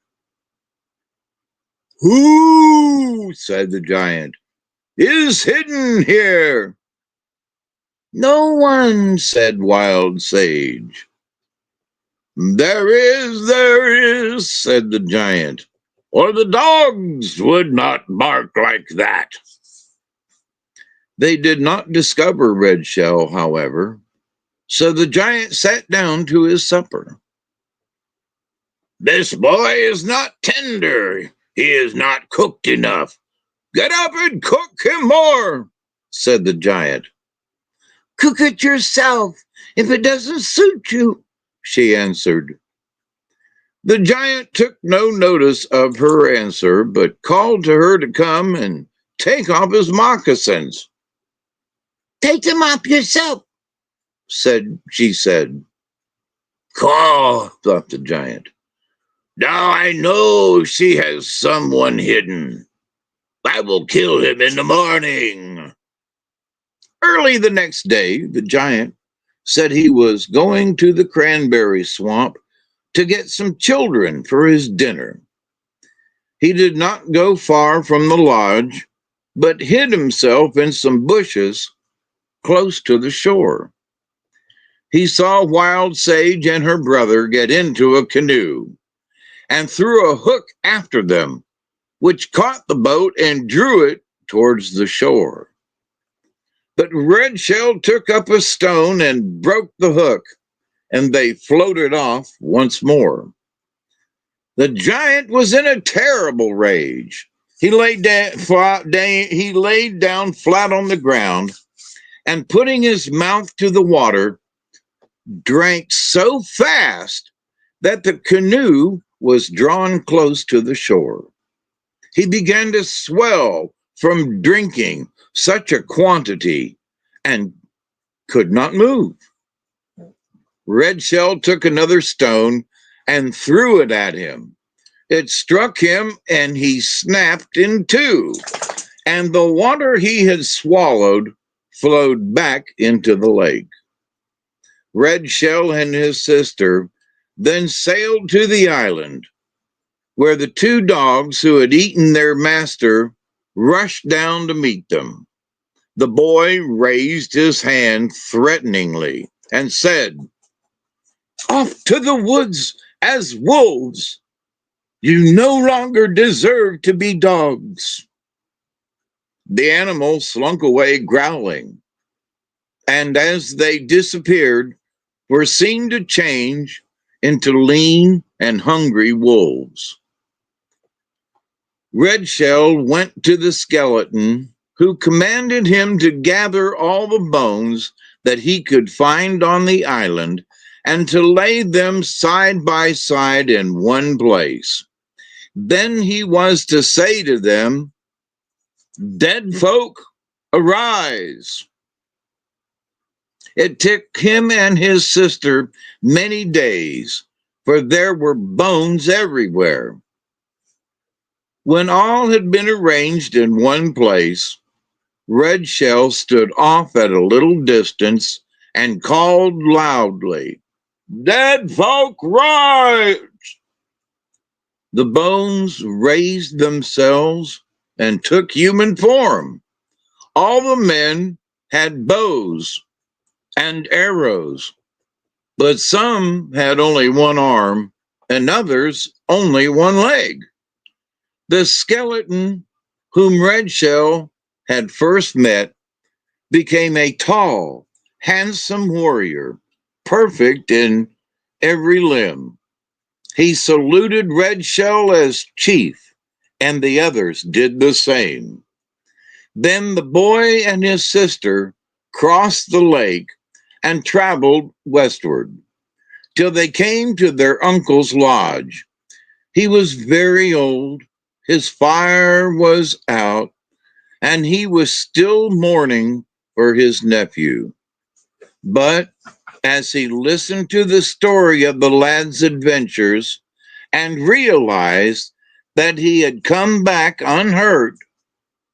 S2: "Who," said the giant, "is hidden here?" "No one," said Wild Sage. There is," said the giant, "or the dogs would not bark like that." They did not discover Red Shell, however, so the giant sat down to his supper. "This boy is not tender. He is not cooked enough. Get up and cook him more," said the giant. "Cook it yourself if it doesn't suit you," she answered. The giant took no notice of her answer, but called to her to come and take off his moccasins. "Take them off yourself," she said. "Caw," thought the giant. Now I know she has someone hidden. I will kill him in the morning. Early the next day, the giant said he was going to the cranberry swamp to get some children for his dinner. He did not go far from the lodge, but hid himself in some bushes close to the shore. He saw Wild Sage and her brother get into a canoe and threw a hook after them, which caught the boat and drew it towards the shore. But Red Shell took up a stone and broke the hook, and they floated off once more. The giant was in a terrible rage. He laid down flat on the ground and, putting his mouth to the water, drank so fast that the canoe was drawn close to the shore. He began to swell from drinking such a quantity and could not move. Red Shell took another stone and threw it at him. It struck him and he snapped in two, and the water he had swallowed flowed back into the lake. Red Shell and his sister then sailed to the island, where the two dogs who had eaten their master rushed down to meet them. The boy raised his hand threateningly and said, "Off to the woods as wolves. You no longer deserve to be dogs." The animals slunk away growling, and as they disappeared, were seen to change into lean and hungry wolves. Red Shell went to the skeleton, who commanded him to gather all the bones that he could find on the island and to lay them side by side in one place. Then he was to say to them, "Dead folk, arise." It took him and his sister many days, for there were bones everywhere. When all had been arranged in one place, Red Shell stood off at a little distance and called loudly, "Dead folk, rise!" The bones raised themselves and took human form. All the men had bows and arrows, but some had only one arm and others only one leg. The skeleton whom Red Shell had first met became a tall, handsome warrior, perfect in every limb. He saluted Red Shell as chief, and the others did the same. Then the boy and his sister crossed the lake and traveled westward till they came to their uncle's lodge. He was very old, his fire was out, and he was still mourning for his nephew. But as he listened to the story of the lad's adventures and realized that he had come back unhurt,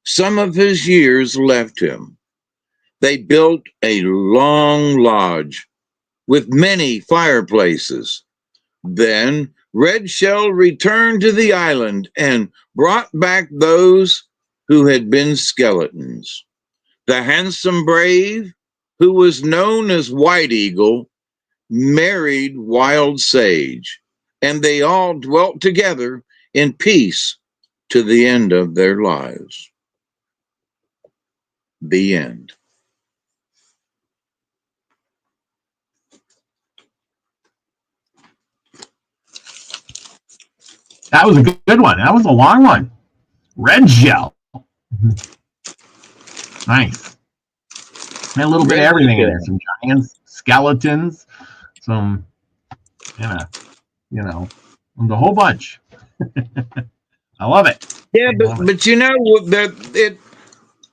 S2: some of his years left him. They built a long lodge with many fireplaces. Then Red Shell returned to the island and brought back those who had been skeletons. The handsome brave, who was known as White Eagle, married Wild Sage, and they all dwelt together in peace to the end of their lives. The end.
S1: That was a good one. That was a long one. Red Shell. Nice. And a little bit of everything in there. Some giants, skeletons, some, the whole bunch. I love it.
S2: Yeah, but you know that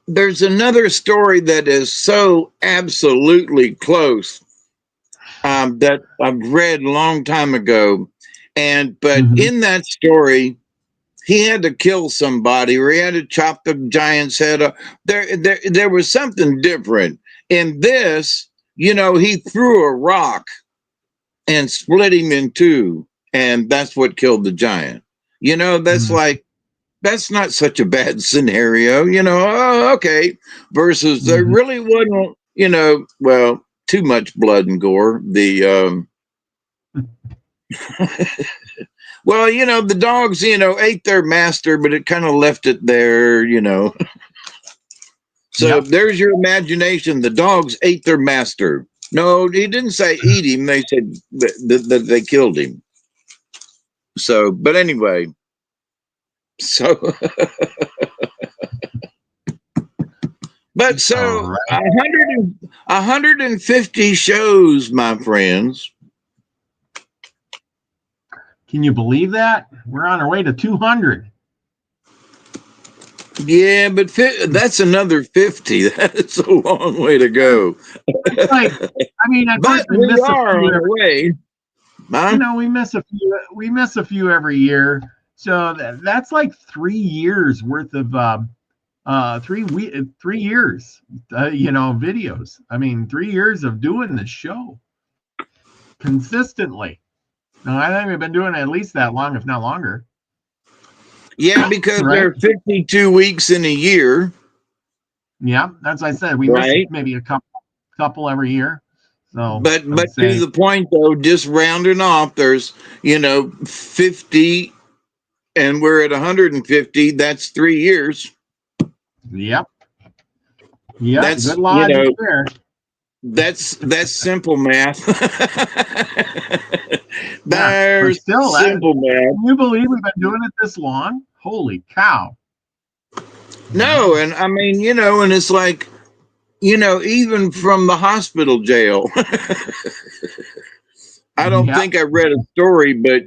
S2: there's another story that is so absolutely close that I've read a long time ago, But
S1: Mhm.
S2: in that story, he had to kill somebody, or he had to chop the giant's head off. There was something different. In this, he threw a rock and split him in two, and that's what killed the giant. That's
S1: Mhm.
S2: like, that's not such a bad scenario, oh, okay. Versus there
S1: Mhm.
S2: really wasn't, well, too much blood and gore. Well, the dogs, ate their master, but it kind of left it there. So
S1: Yep.
S2: there's your imagination. The dogs ate their master. No, he didn't say eat him. They said that they killed him. So, but anyway, so, but
S1: All
S2: so
S1: right.
S2: 150 shows, my friends.
S1: Can you believe that? We're on our way to 200.
S2: Yeah, but that's another 50. That's a long way to go.
S1: It's like, I mean, at
S2: But
S1: first we
S2: we
S1: miss a
S2: are
S1: few
S2: on the way. Huh?
S1: we miss a few. We miss a few every year. So that's like 3 years worth of 3 years, videos. I mean, 3 years of doing the show consistently. No, I think we've been doing it at least that long, if not longer.
S2: Yeah, because there
S1: Right?
S2: are 52 weeks in a year.
S1: Yeah, that's what I said. We miss
S2: Right.
S1: maybe a couple every year. So
S2: But
S1: I would
S2: to
S1: say,
S2: the point though, just rounding off, there's 50, and we're at 150. That's 3 years.
S1: yep, yep,
S2: That's
S1: good logic there.
S2: that's simple math.
S1: Yeah, but
S2: There's
S1: still,
S2: simple math.
S1: can you believe we've been doing it this long? Holy cow!
S2: No, and I mean, and it's like, even from the hospital jail. I don't
S1: Yep,
S2: think I read a story, but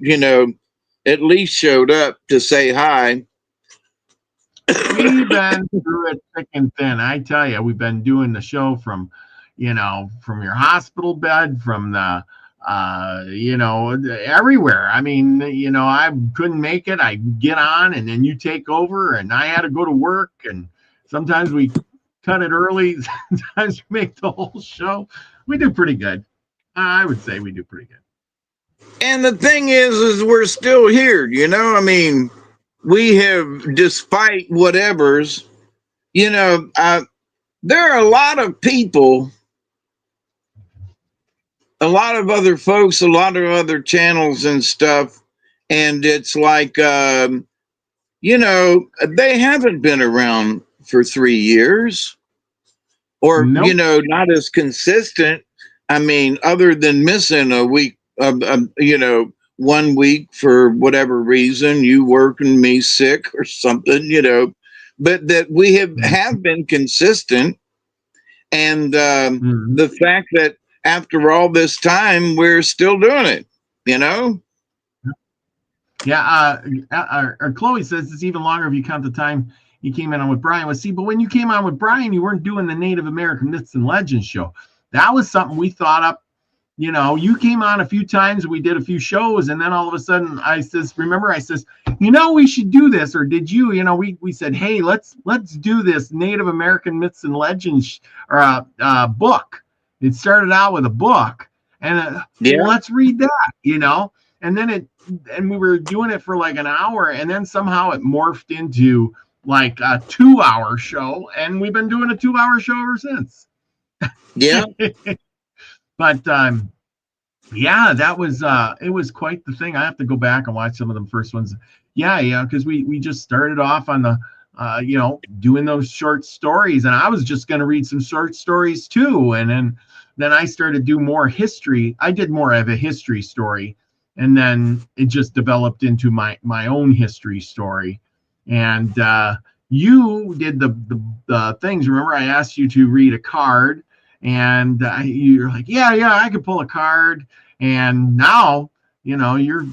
S2: at least showed up to say hi.
S1: we've been through it thick and thin. I tell you, we've been doing the show from your hospital bed, from the everywhere. I mean, I couldn't make it. I get on and then you take over, and I had to go to work, and sometimes we cut it early, sometimes we make the whole show. We do pretty good. I would say we do pretty good.
S2: And the thing is we're still here. I mean, we have, despite whatever's, there are a lot of people, a lot of other folks, a lot of other channels and stuff, and it's like, they haven't been around for 3 years, or
S1: Nope.
S2: not as consistent. I mean, other than missing a week, 1 week for whatever reason, you work and me sick or something. But that we have been consistent, and
S1: Mhm.
S2: the fact that after all this time we're still doing it.
S1: Yeah, Chloe says it's even longer if you count the time you came in on with Brian. Well, see, but when you came on with Brian, you weren't doing the Native American Myths and Legends show. That was something we thought up. You came on a few times, we did a few shows, and then all of a sudden I says, we should do this, or did you? We said, hey, let's do this Native American Myths and Legends or book. It started out with a book, and
S2: Yeah.
S1: let's read that, and then and we were doing it for like an hour, and then somehow it morphed into like a 2-hour show, and we've been doing a 2-hour show ever since.
S2: Yeah.
S1: But yeah, that was it was quite the thing. I have to go back and watch some of the first ones. Yeah, because we just started off on the doing those short stories, and I was just going to read some short stories too, and then I started to do more history. I did more of a history story, and then it just developed into my own history story. And you did the things. Remember, I asked you to read a card, and you're like, yeah, I could pull a card. And now, you're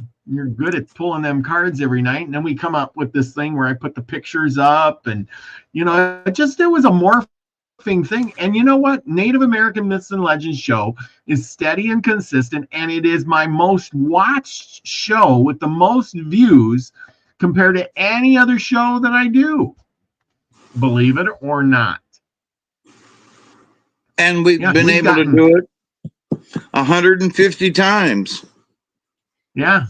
S1: good at pulling them cards every night. And then we come up with this thing where I put the pictures up, and it was a morph thing. And you know what? Native American Myths and Legends show is steady and consistent, and it is my most watched show with the most views compared to any other show that I do. Believe it or not.
S2: And we've been able to do it 150 times.
S1: Yeah.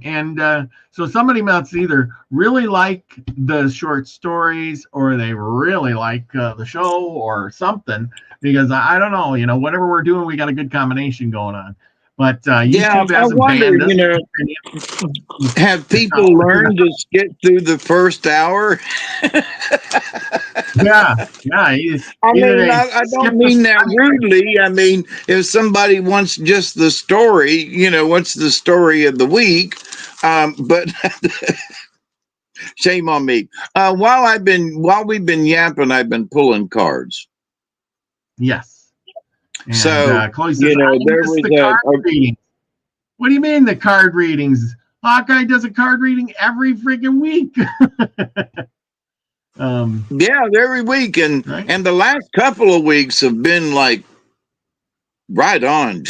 S1: And so somebody must either really like the short stories or they really like the show or something, because I don't know, whatever we're doing, we got a good combination going on. But YouTube hasn't banned us.
S2: Have people learned to skip through the first hour?
S1: Yeah.
S2: I don't mean that rudely. I mean, if somebody wants just the story, what's the story of the week? But shame on me. While we've been yapping, I've been pulling cards.
S1: Yes. And,
S2: so
S1: Chloe says, there was the card reading. What do you mean the card readings? Hawkeye does a card reading every freaking week.
S2: Every week, and the last couple of weeks have been like right on.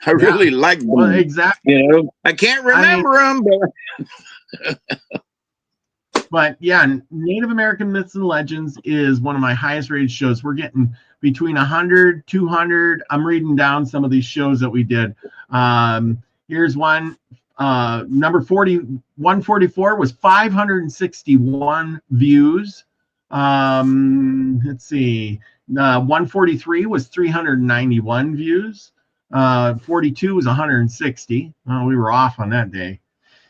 S2: I really like them.
S1: Well, exactly.
S2: I can't remember them, but
S1: but yeah, Native American Myths and Legends is one of my highest rated shows. We're getting between 100, 200. I'm reading down some of these shows that we did. Here's one. Number 144 was 561 views. Let's see. 143 was 391 views. 42 was 160. Oh, we were off on that day.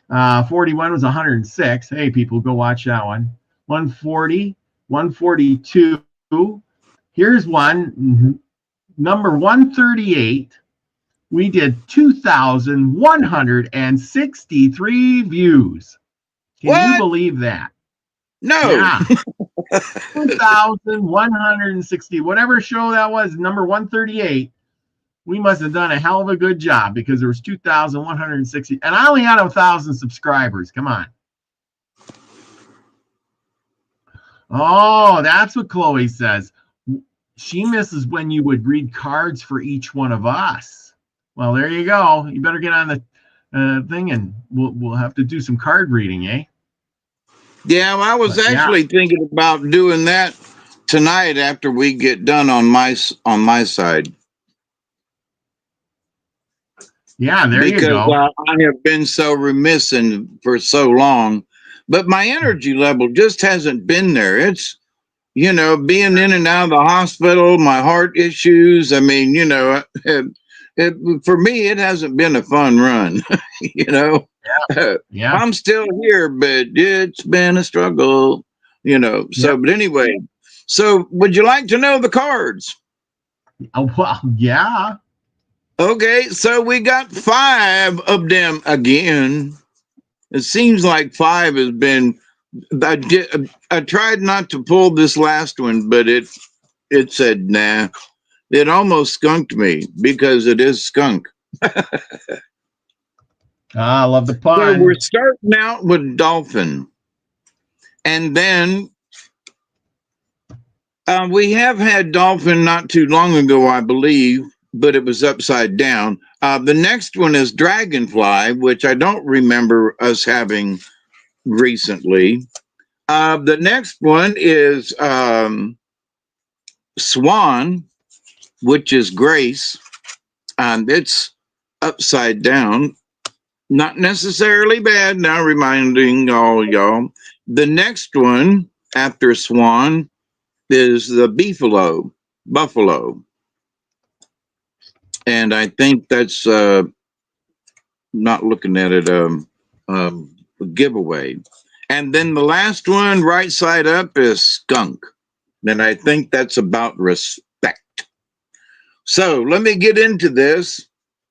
S1: 41 was 106. Hey, people, go watch that one. 140, 142. Here's one. Number 138. We did 2,163 views. Can you believe that?
S2: No.
S1: Yeah. 2,160. Whatever show that was, number 138. We must have done a hell of a good job because there was 2,160. And I only had 1,000 subscribers. Come on. Oh, that's what Chloe says. She misses when you would read cards for each one of us. Well, there you go. You better get on the thing, and we'll have to do some card reading, eh?
S2: Yeah, well, I was actually thinking about doing that tonight after we get done on my side.
S1: Yeah, there you go.
S2: Because I have been so remiss for so long, but my energy level just hasn't been there. It's, being in and out of the hospital, my heart issues. I mean, for me, it hasn't been a fun run, Yeah. I'm still here, but it's been a struggle, So, but anyway, so would you like to know the cards?
S1: Oh, well, yeah.
S2: Okay, so we got 5 of them again. It seems like 5 has been. I tried not to pull this last one, but it said nah. It almost skunked me because it is skunk.
S1: I love the pun.
S2: So we're starting out with dolphin, and then we have had dolphin not too long ago, I believe, but it was upside down. The next one is dragonfly, which I don't remember us having recently. The next one is swan, which is grace. It's upside down. Not necessarily bad. Now reminding all y'all. The next one after swan is the buffalo. And I think that's not looking at it a giveaway. And then the last one right side up is skunk. And I think that's about respect. So let me get into this.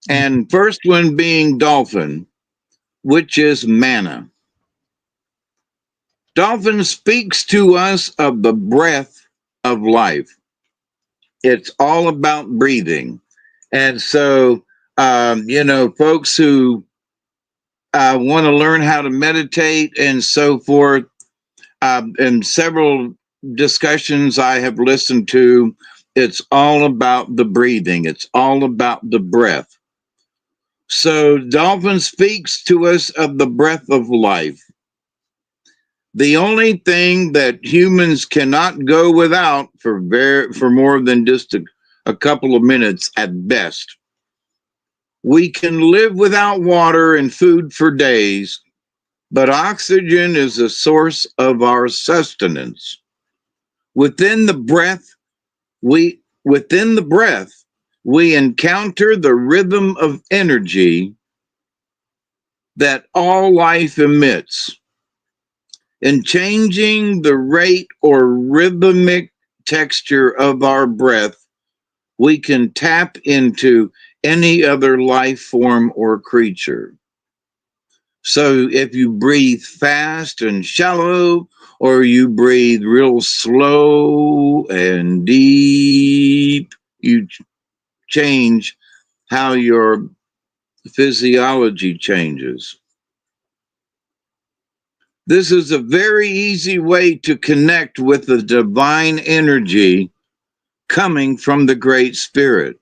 S2: And first one being dolphin, which is manna. Dolphin speaks to us of the breath of life. It's all about breathing. And so, folks who want to learn how to meditate and so forth, and several discussions I have listened to, it's all about the breathing, it's all about the breath. So, Dolphin speaks to us of the breath of life. The only thing that humans cannot go without for more than just a couple of minutes at best. We can live without water and food for days, but oxygen is a source of our sustenance. Within the breath, we encounter the rhythm of energy that all life emits. In changing the rate or rhythmic texture of our breath, we can tap into any other life form or creature. So if you breathe fast and shallow, or you breathe real slow and deep, you change how your physiology changes. This is a very easy way to connect with the divine energy coming from the Great Spirit,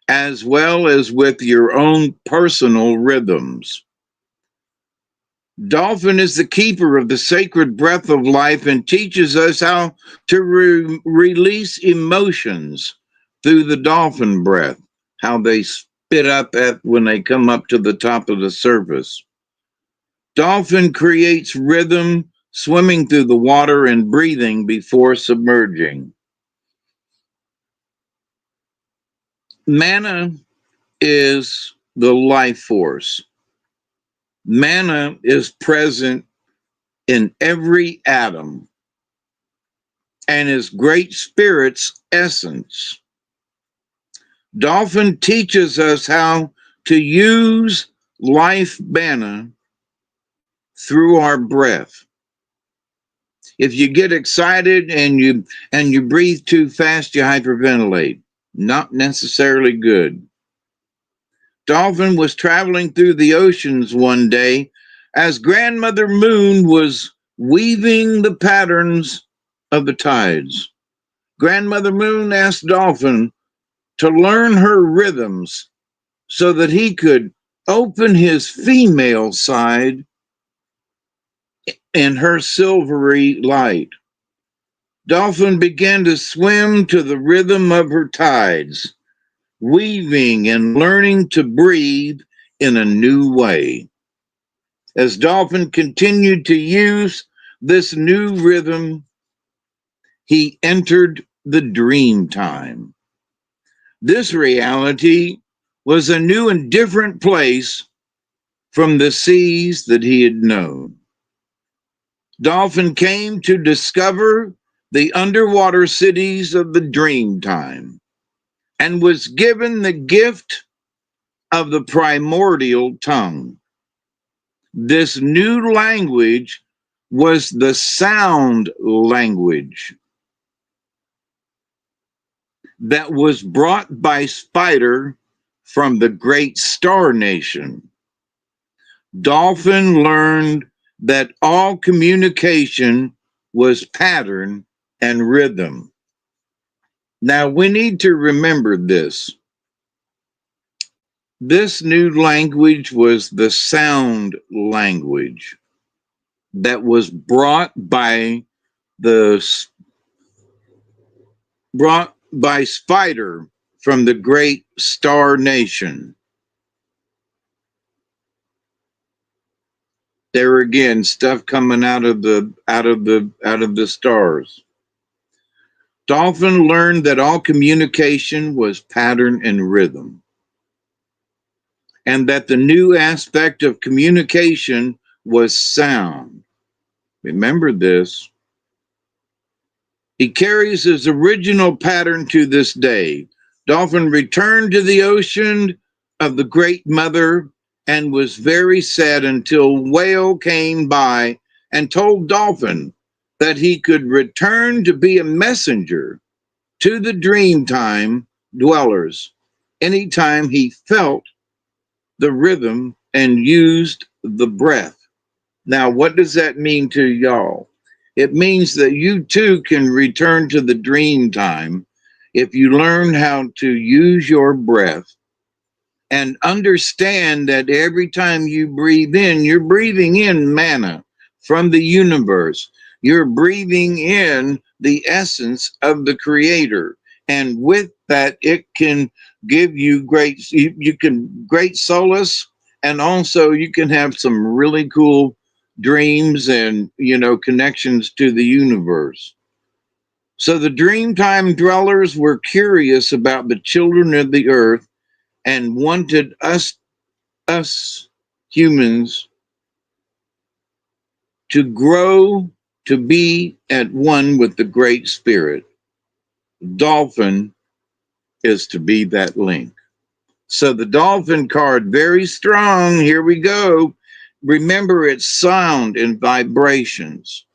S2: as well as with your own personal rhythms. Dolphin is the keeper of the sacred breath of life and teaches us how to release emotions through the dolphin breath, how they spit up when they come up to the top of the surface. Dolphin creates rhythm swimming through the water and breathing before submerging. Mana is the life force. Mana is present in every atom and is Great Spirit's essence. Dolphin teaches us how to use life mana through our breath. If you get excited and you breathe too fast, you hyperventilate. Not necessarily good. Dolphin was traveling through the oceans one day as Grandmother Moon was weaving the patterns of the tides. Grandmother Moon asked Dolphin to learn her rhythms so that he could open his female side in her silvery light. Dolphin began to swim to the rhythm of her tides, weaving and learning to breathe in a new way. As Dolphin continued to use this new rhythm, he entered the dream time. This reality was a new and different place from the seas that he had known. Dolphin came to discover the underwater cities of the dream time and was given the gift of the primordial tongue. This new language was the sound language that was brought by Spider from the great Star Nation. Dolphin learned that all communication was pattern and rhythm. Now we need to remember this. This new language was the sound language that was brought by Spider from the great Star Nation. There again, stuff coming out of the stars. Dolphin learned that all communication was pattern and rhythm, and that the new aspect of communication was sound. Remember this. He carries his original pattern to this day. Dolphin returned to the ocean of the Great Mother and was very sad until Whale came by and told Dolphin that he could return to be a messenger to the Dreamtime dwellers anytime he felt the rhythm and used the breath. Now, what does that mean to y'all? It means that you too can return to the dream time if you learn how to use your breath and understand that every time you breathe in, you're breathing in manna from the universe. You're breathing in the essence of the creator. And with that, it can give you you can great solace. And also you can have some really cool dreams and, connections to the universe. So the Dreamtime dwellers were curious about the children of the earth and wanted us humans to grow to be at one with the Great Spirit. Dolphin is to be that link. So the dolphin card, very strong. Here we go. Remember, it's sound and vibrations.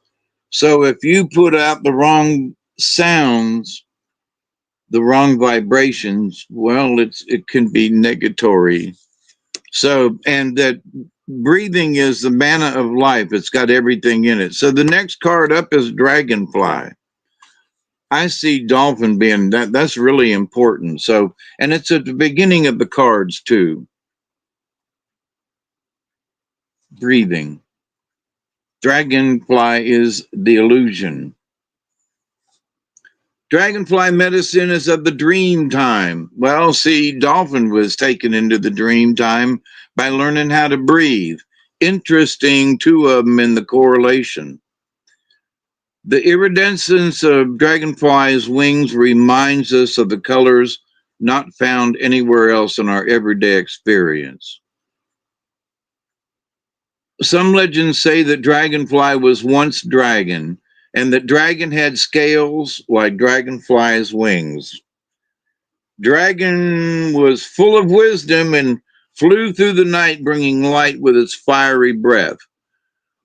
S2: So if you put out the wrong sounds, the wrong vibrations, well, it can be negatory. So, and that breathing is the manna of life. It's got everything in it. So the next card up is dragonfly. I see dolphin being that's really important. So, and it's at the beginning of the cards too. Breathing. Dragonfly is the illusion. Dragonfly medicine is of the dream time. Well, see, dolphin was taken into the dream time by learning how to breathe. Interesting, two of them in the correlation. The iridescence of dragonfly's wings reminds us of the colors not found anywhere else in our everyday experience. Some legends say that dragonfly was once dragon, and that dragon had scales like dragonfly's wings. Dragon was full of wisdom and flew through the night, bringing light with its fiery breath.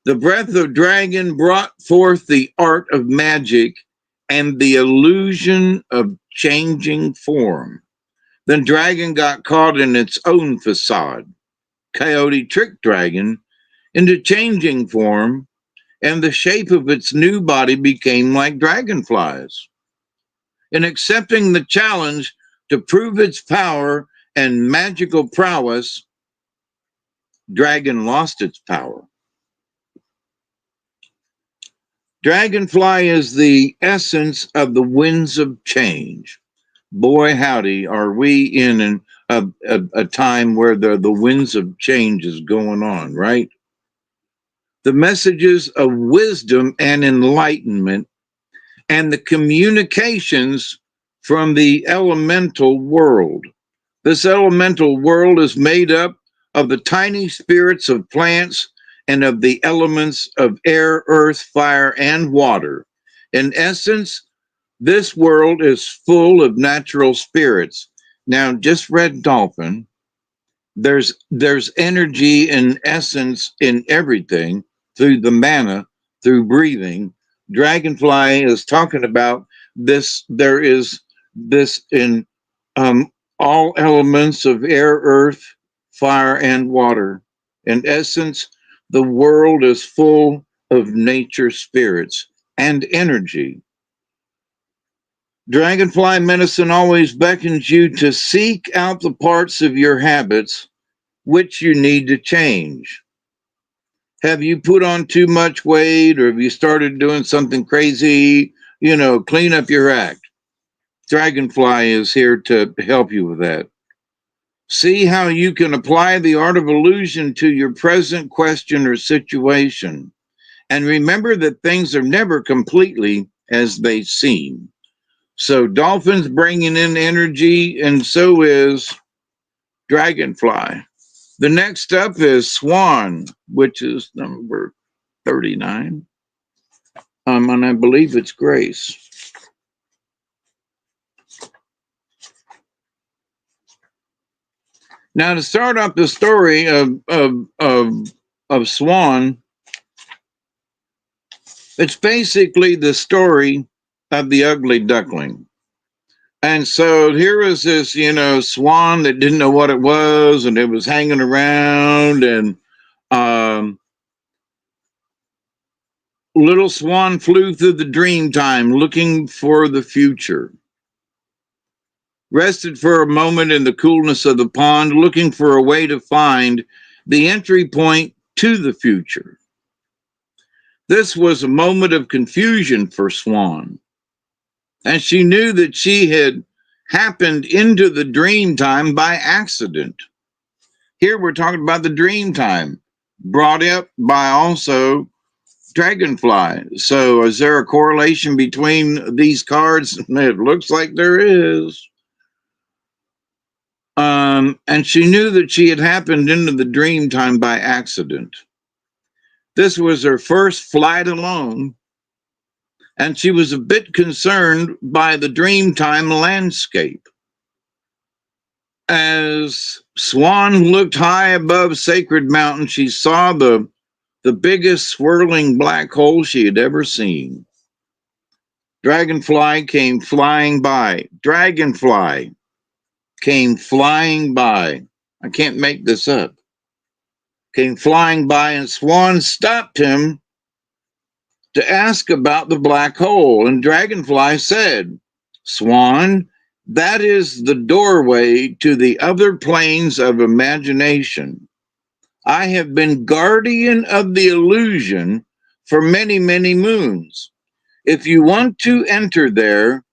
S2: The breath of dragon brought forth the art of magic and the illusion of changing form. Then dragon got caught in its own facade. Coyote tricked dragon into changing form, and the shape of its new body became like dragonflies. In accepting the challenge to prove its power and magical prowess, dragon lost its power. Dragonfly is the essence of the winds of change. Boy, howdy, are we in a time where the winds of change is going on, right? The messages of wisdom and enlightenment and the communications from the elemental world. This elemental world is made up of the tiny spirits of plants and of the elements of air, earth, fire, and water. In essence, this world is full of natural spirits. Now, just read dolphin. There's energy and essence in everything through the manna, through breathing. Dragonfly is talking about this. There is this in all elements of air, earth, fire, and water. In essence, the world is full of nature spirits and energy. Dragonfly medicine always beckons you to seek out the parts of your habits which you need to change. Have you put on too much weight, or have you started doing something crazy? Clean up your act. Dragonfly is here to help you with that. See how you can apply the art of illusion to your present question or situation. And remember that things are never completely as they seem. So dolphins bringing in energy, and so is dragonfly. The next up is swan, which is number 39. And I believe it's Grace. Now, to start off the story of Swan, it's basically the story of the ugly duckling. And so here was this, swan that didn't know what it was, and it was hanging around, and Little Swan flew through the dream time looking for the future. Rested for a moment in the coolness of the pond, looking for a way to find the entry point to the future. This was a moment of confusion for Swan, and she knew that she had happened into the dream time by accident. Here we're talking about the dream time, brought up by also Dragonfly. So is there a correlation between these cards? It looks like there is. And she knew that she had happened into the dream time by accident. This was her first flight alone, and she was a bit concerned by the dream time landscape. As Swan looked high above Sacred Mountain, she saw the biggest swirling black hole she had ever seen. Dragonfly came flying by. Dragonfly came flying by. I can't make this up. Came flying by, and Swan stopped him to ask about the black hole. And Dragonfly said, Swan, that is the doorway to the other planes of imagination. I have been guardian of the illusion for many, many moons. If you want to enter there,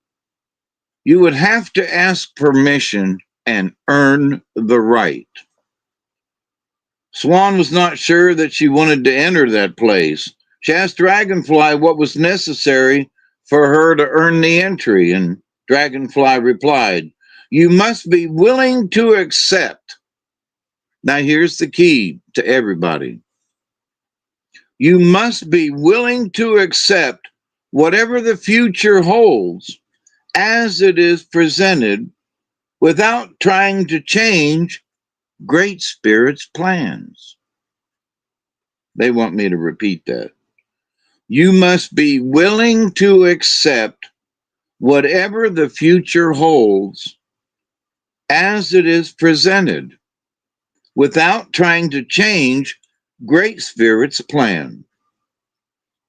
S2: you would have to ask permission and earn the right. Swan was not sure that she wanted to enter that place. She asked Dragonfly what was necessary for her to earn the entry, and Dragonfly replied, you must be willing to accept. Now here's the key to everybody. You must be willing to accept whatever the future holds as it is presented without trying to change Great Spirit's plans. They want me to repeat that. You must be willing to accept whatever the future holds as it is presented without trying to change Great Spirit's plan.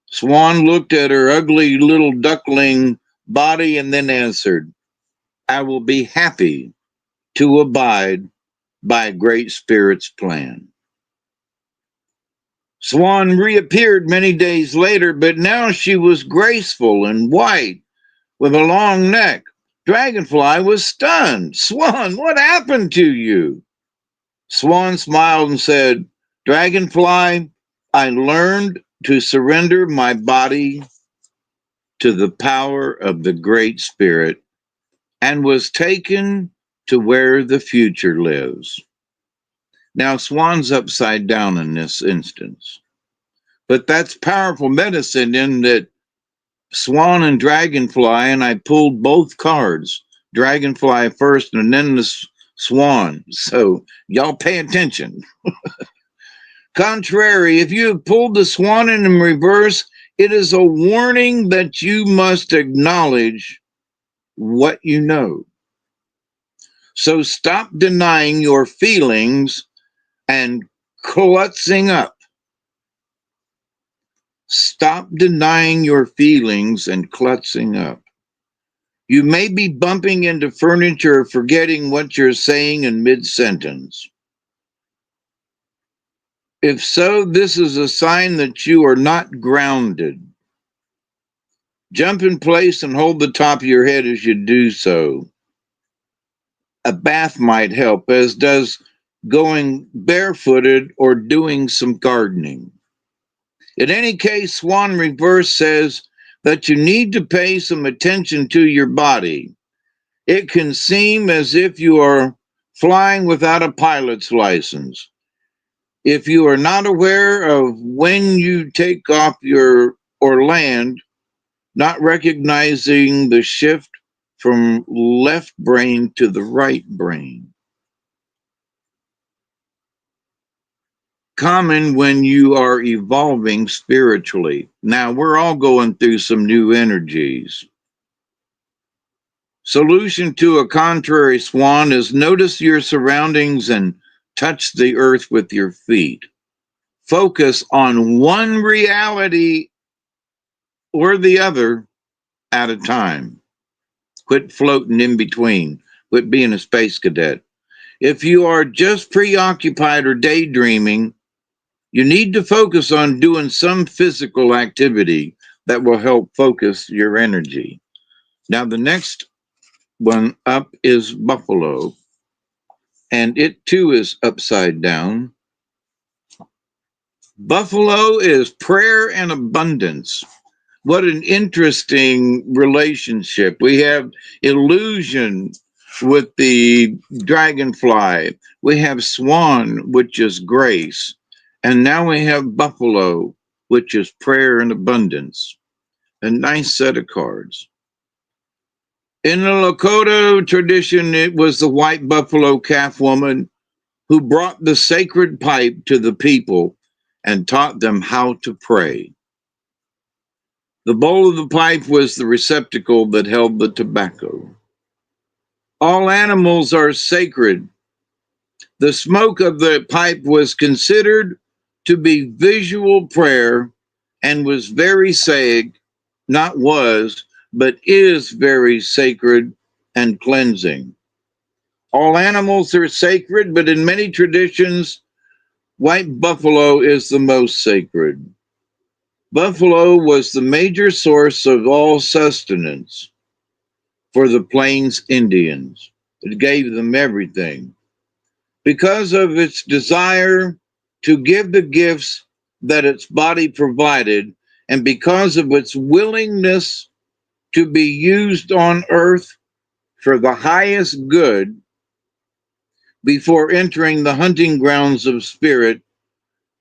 S2: Swan looked at her ugly little duckling body and then answered, I will be happy to abide by Great Spirit's plan. Swan reappeared many days later, but now she was graceful and white with a long neck. Dragonfly was stunned. Swan, what happened to you? Swan smiled and said, Dragonfly, I learned to surrender my body to the power of the Great Spirit and was taken to where the future lives. Now, Swan's upside down in this instance, but that's powerful medicine in that Swan and Dragonfly, and I pulled both cards, Dragonfly first and then the Swan. So y'all pay attention. Contrary, if you have pulled the Swan in reverse, it is a warning that you must acknowledge what you know. So stop denying your feelings and clutching up. Stop denying your feelings and clutching up. You may be bumping into furniture or forgetting what you're saying in mid-sentence. If so, this is a sign that you are not grounded. Jump in place and hold the top of your head as you do so. A bath might help, as does going barefooted or doing some gardening. In any case, Swan Reverse says that you need to pay some attention to your body. It can seem as if you are flying without a pilot's license. If you are not aware of when you take off or land, not recognizing the shift from left brain to the right brain. Common when you are evolving spiritually. Now, we're all going through some new energies. Solution to a contrary swan is notice your surroundings and touch the earth with your feet. Focus on one reality or the other at a time. Quit floating in between. Quit being a space cadet. If you are just preoccupied or daydreaming, you need to focus on doing some physical activity that will help focus your energy. Now, the next one up is buffalo, and it too is upside down. Buffalo is prayer and abundance. What an interesting relationship. We have illusion with the dragonfly. We have swan, which is grace. And now we have buffalo, which is prayer and abundance. A nice set of cards. In the Lakota tradition, it was the white buffalo calf woman who brought the sacred pipe to the people and taught them how to pray. The bowl of the pipe was the receptacle that held the tobacco. All animals are sacred. The smoke of the pipe was considered to be visual prayer and was very not was, but is very sacred and cleansing. All animals are sacred, but in many traditions, white buffalo is the most sacred. Buffalo was the major source of all sustenance for the Plains Indians. It gave them everything. Because of its desire to give the gifts that its body provided, and because of its willingness to be used on earth for the highest good before entering the hunting grounds of spirit,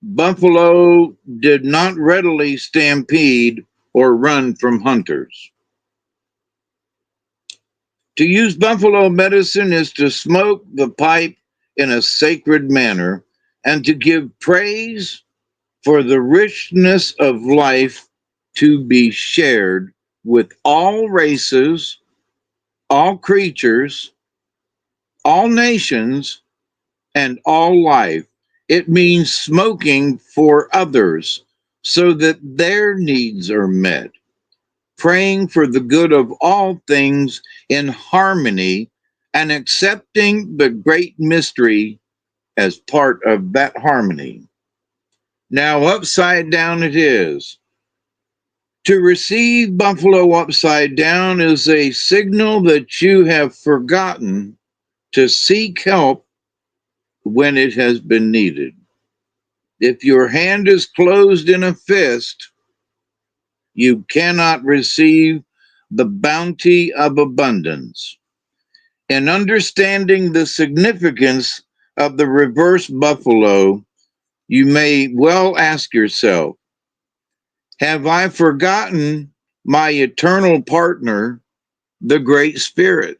S2: buffalo did not readily stampede or run from hunters. To use buffalo medicine is to smoke the pipe in a sacred manner and to give praise for the richness of life to be shared with all races, all creatures, all nations, and all life. It means smoking for others so that their needs are met, praying for the good of all things in harmony, and accepting the great mystery as part of that harmony. Now, upside down it is. To receive buffalo upside down is a signal that you have forgotten to seek help when it has been needed. If your hand is closed in a fist, you cannot receive the bounty of abundance. In understanding the significance of the reverse buffalo, you may well ask yourself, have I forgotten my eternal partner, the Great Spirit?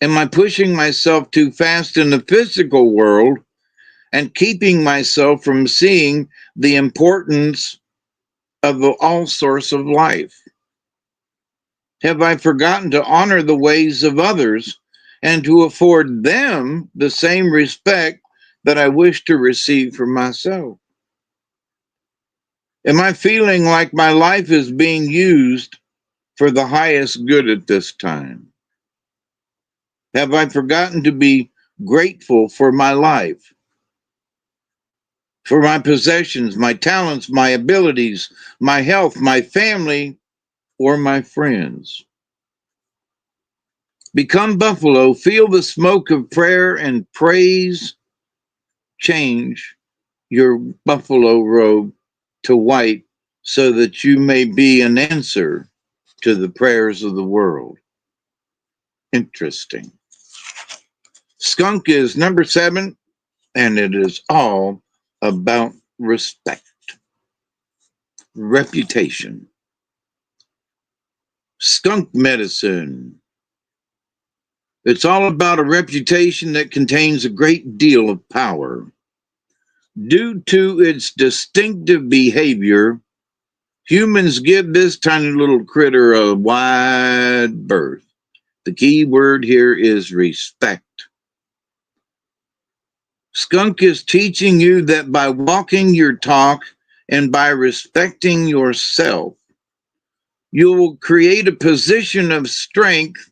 S2: Am I pushing myself too fast in the physical world and keeping myself from seeing the importance of all source of life? Have I forgotten to honor the ways of others and to afford them the same respect that I wish to receive for myself? Am I feeling like my life is being used for the highest good at this time? Have I forgotten to be grateful for my life, for my possessions, my talents, my abilities, my health, my family, or my friends? Become buffalo, feel the smoke of prayer and praise, change your buffalo robe to white so that you may be an answer to the prayers of the world. Interesting. Skunk is number 7, and it is all about respect, reputation. Skunk medicine. It's all about a reputation that contains a great deal of power. Due to its distinctive behavior, humans give this tiny little critter a wide berth. The key word here is respect. Skunk is teaching you that by walking your talk and by respecting yourself, you will create a position of strength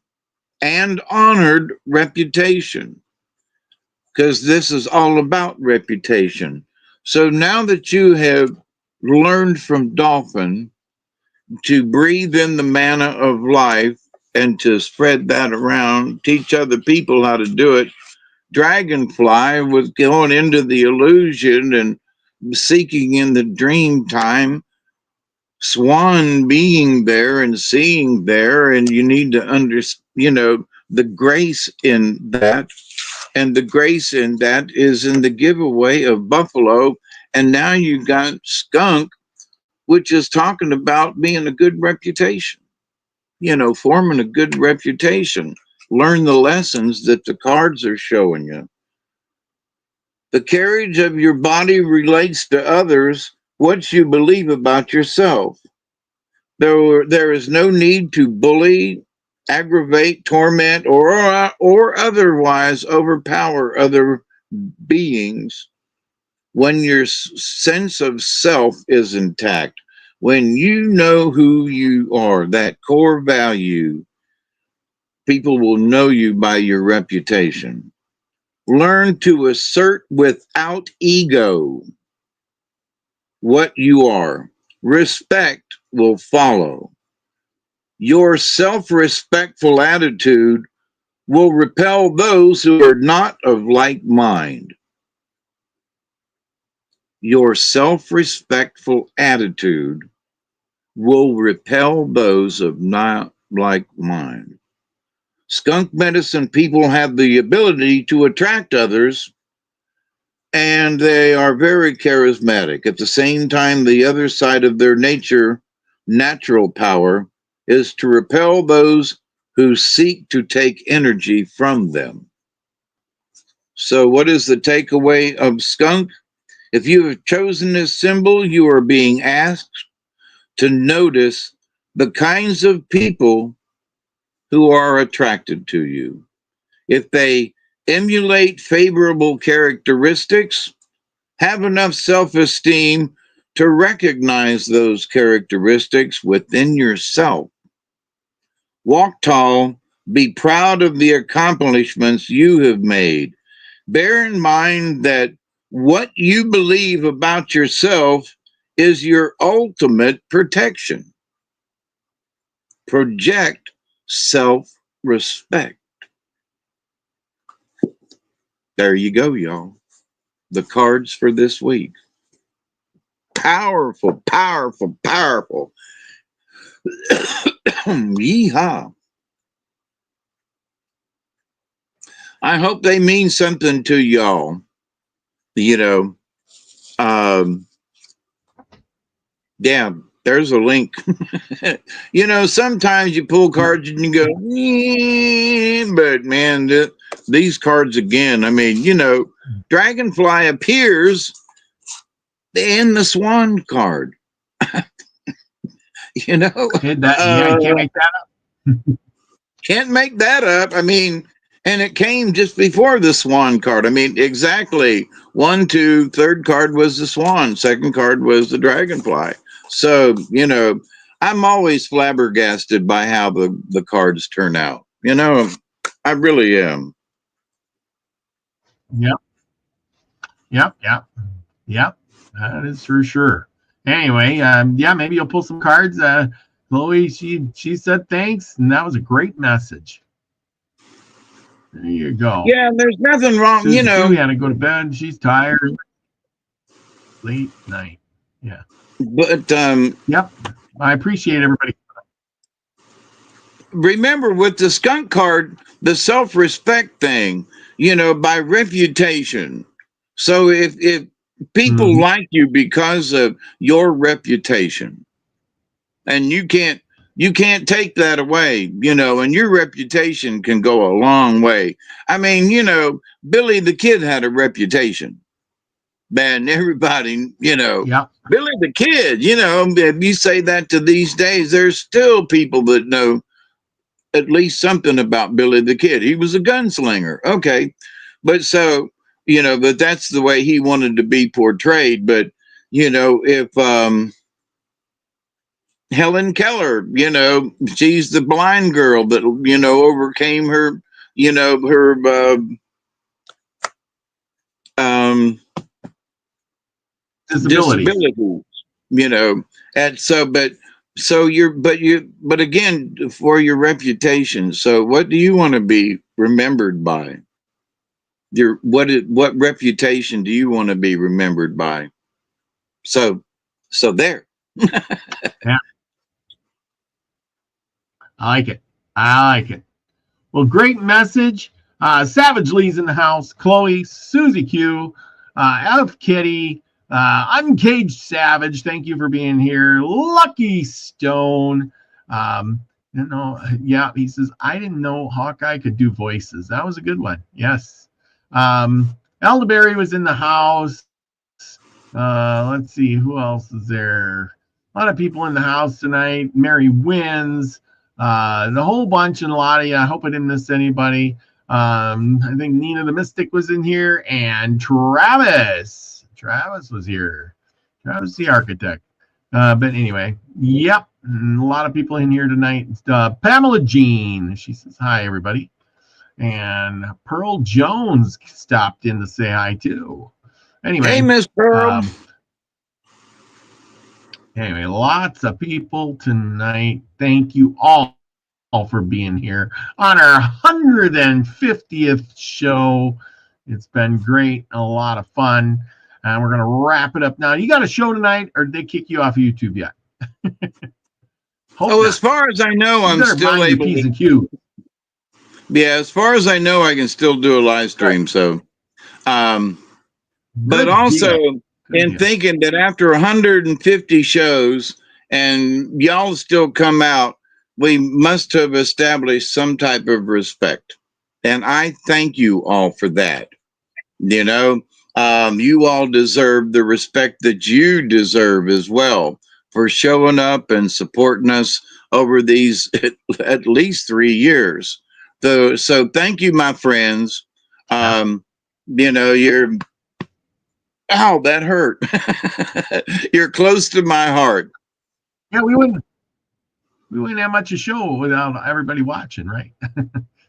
S2: and honored reputation, because this is all about reputation. So now that you have learned from Dolphin to breathe in the manna of life and to spread that around, teach other people how to do it, Dragonfly was going into the illusion and seeking in the dream time, Swan being there and seeing there, and you need to understand, the grace in that. And the grace in that is in the giveaway of Buffalo. And now you got Skunk, which is talking about being a good reputation, forming a good reputation. Learn the lessons that the cards are showing you. The carriage of your body relates to others what you believe about yourself. There is no need to bully, aggravate, torment, or otherwise overpower other beings when your sense of self is intact. When you know who you are, that core value, people will know you by your reputation. Learn to assert without ego what you are. Respect will follow. Your self-respectful attitude will repel those who are not of like mind. Your self-respectful attitude will repel those of not like mind. Skunk medicine people have the ability to attract others, and they are very charismatic. At the same time, the other side of their natural power, is to repel those who seek to take energy from them. So what is the takeaway of Skunk? If you have chosen this symbol, you are being asked to notice the kinds of people who are attracted to you. If they emulate favorable characteristics, have enough self-esteem to recognize those characteristics within yourself. Walk tall, be proud of the accomplishments you have made. Bear in mind that what you believe about yourself is your ultimate protection. Project self-respect. There you go, y'all. The cards for this week. Powerful, powerful, powerful. Yeehaw. I hope they mean something to y'all. Yeah, there's a link. Sometimes you pull cards and you go, but man, these cards again, I mean, Dragonfly appears in the Swan card.
S1: You can't make that up.
S2: Can't make that up. I mean, and it came just before the Swan card. I mean, exactly. 1, 2, third card was the Swan. Second card was the Dragonfly. So, I'm always flabbergasted by how the cards turn out. I really am.
S1: Yep. That is for sure. Anyway, maybe you'll pull some cards. Chloe, she said thanks, and that was a great message. There you go.
S2: Yeah, there's nothing wrong,
S1: Susie Q had to go to bed. She's tired. Late night. Yeah.
S2: But
S1: yep. I appreciate everybody.
S2: Remember with the Skunk card, the self-respect thing, by reputation. So if people like you because of your reputation, and you can't take that away, and your reputation can go a long way. I mean, Billy the Kid had a reputation. Man, everybody,
S1: Yep.
S2: Billy the Kid, if you say that to these days, there's still people that know at least something about Billy the Kid. He was a gunslinger. Okay. But so, but that's the way he wanted to be portrayed. But, if Helen Keller, she's the blind girl that, overcame her, her um,
S1: Disabilities.
S2: And so, but again, for your reputation. So what do you want to be remembered by? What reputation do you want to be remembered by? So there.
S1: Yeah. I like it. Well, great message. Savage Lee's in the house. Chloe, Susie Q, F Kitty, Uncaged Savage. Thank you for being here. Lucky Stone. He says, I didn't know Hawkeye could do voices. That was a good one. Yes. Elderberry was in the house. Let's see, who else is there? A lot of people in the house tonight. Mary Wins, the whole bunch, and a lot of you. I hope I didn't miss anybody. I think Nina the Mystic was in here, and Travis was here. Travis the Architect. But anyway, yep, a lot of people in here tonight. Pamela Jean, she says hi, everybody. And Pearl Jones stopped in to say hi too. Anyway,
S2: hey, Miss Pearl.
S1: Anyway, lots of people tonight. Thank you all for being here on our 150th show. It's been great, a lot of fun, and we're gonna wrap it up now. You got a show tonight, or did they kick you off of YouTube yet?
S2: As far as I know, I'm still able to. Yeah, as far as I know, I can still do a live stream. So, but also in thinking that after 150 shows and y'all still come out, we must have established some type of respect. And I thank you all for that. You all deserve the respect that you deserve as well for showing up and supporting us over these at least 3 years. So thank you, my friends. You're, that hurt. You're close to my heart.
S1: Yeah, we wouldn't have much a show without everybody watching, right?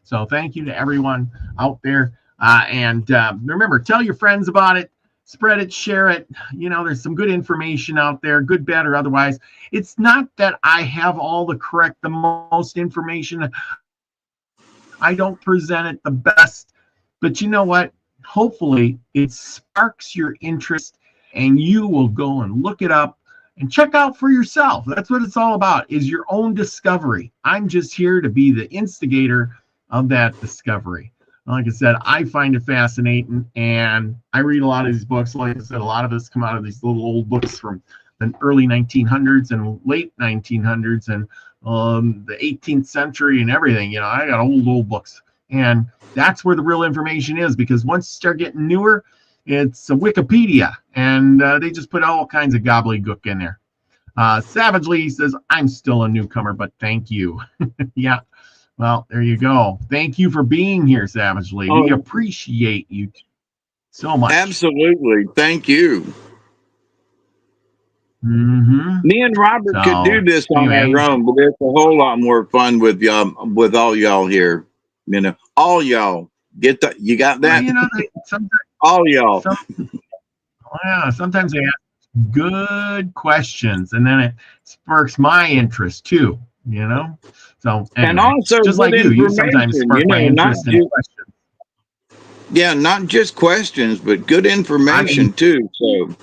S1: So thank you to everyone out there. And remember, tell your friends about it, spread it, share it. There's some good information out there, good, bad, or otherwise. It's not that I have all the most information. I don't present it the best, but you know what? Hopefully it sparks your interest and you will go and look it up and check out for yourself. That's what it's all about, is your own discovery. I'm just here to be the instigator of that discovery. Like I said, I find it fascinating, and I read a lot of these books. Like I said, a lot of us come out of these little old books from the early 1900s and late 1900s and the 18th century and everything. I got old books, and that's where the real information is, because once you start getting newer, it's a Wikipedia, and they just put all kinds of gobbledygook in there. Savage Lee says, I'm still a newcomer, but thank you. Yeah. Well, there you go. Thank you for being here, Savage Lee. We appreciate you so much.
S2: Absolutely. Thank you.
S1: Mm-hmm.
S2: Me and Robert could do this on our own, but it's a whole lot more fun with y'all, with all y'all here. All y'all you got that?
S1: Sometimes,
S2: all y'all.
S1: Sometimes they ask good questions, and then it sparks my interest too. So anyway,
S2: and also
S1: just like you sometimes spark my interest in questions.
S2: Yeah, not just questions, but good information too. So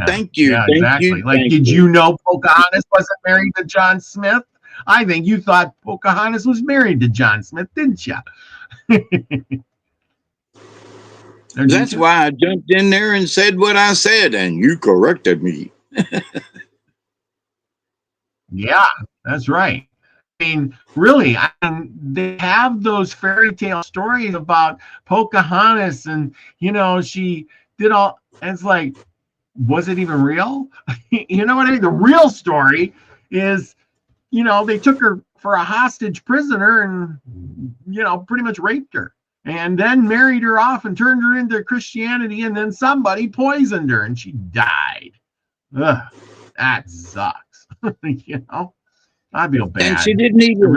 S2: thank you.
S1: Yeah,
S2: thank
S1: exactly.
S2: You,
S1: did you know Pocahontas wasn't married to John Smith? I think you thought Pocahontas was married to John Smith, didn't you?
S2: That's why I jumped in there and said what I said, and you corrected me.
S1: Yeah, that's right. I mean, really, they have those fairy tale stories about Pocahontas, and she did all. And it's like, was it even real? You know what I mean? The real story is, they took her for a hostage prisoner and, pretty much raped her. and then married her off and turned her into Christianity, and then somebody poisoned her and she died. Ugh, that sucks. You know, I feel bad.
S2: And she didn't even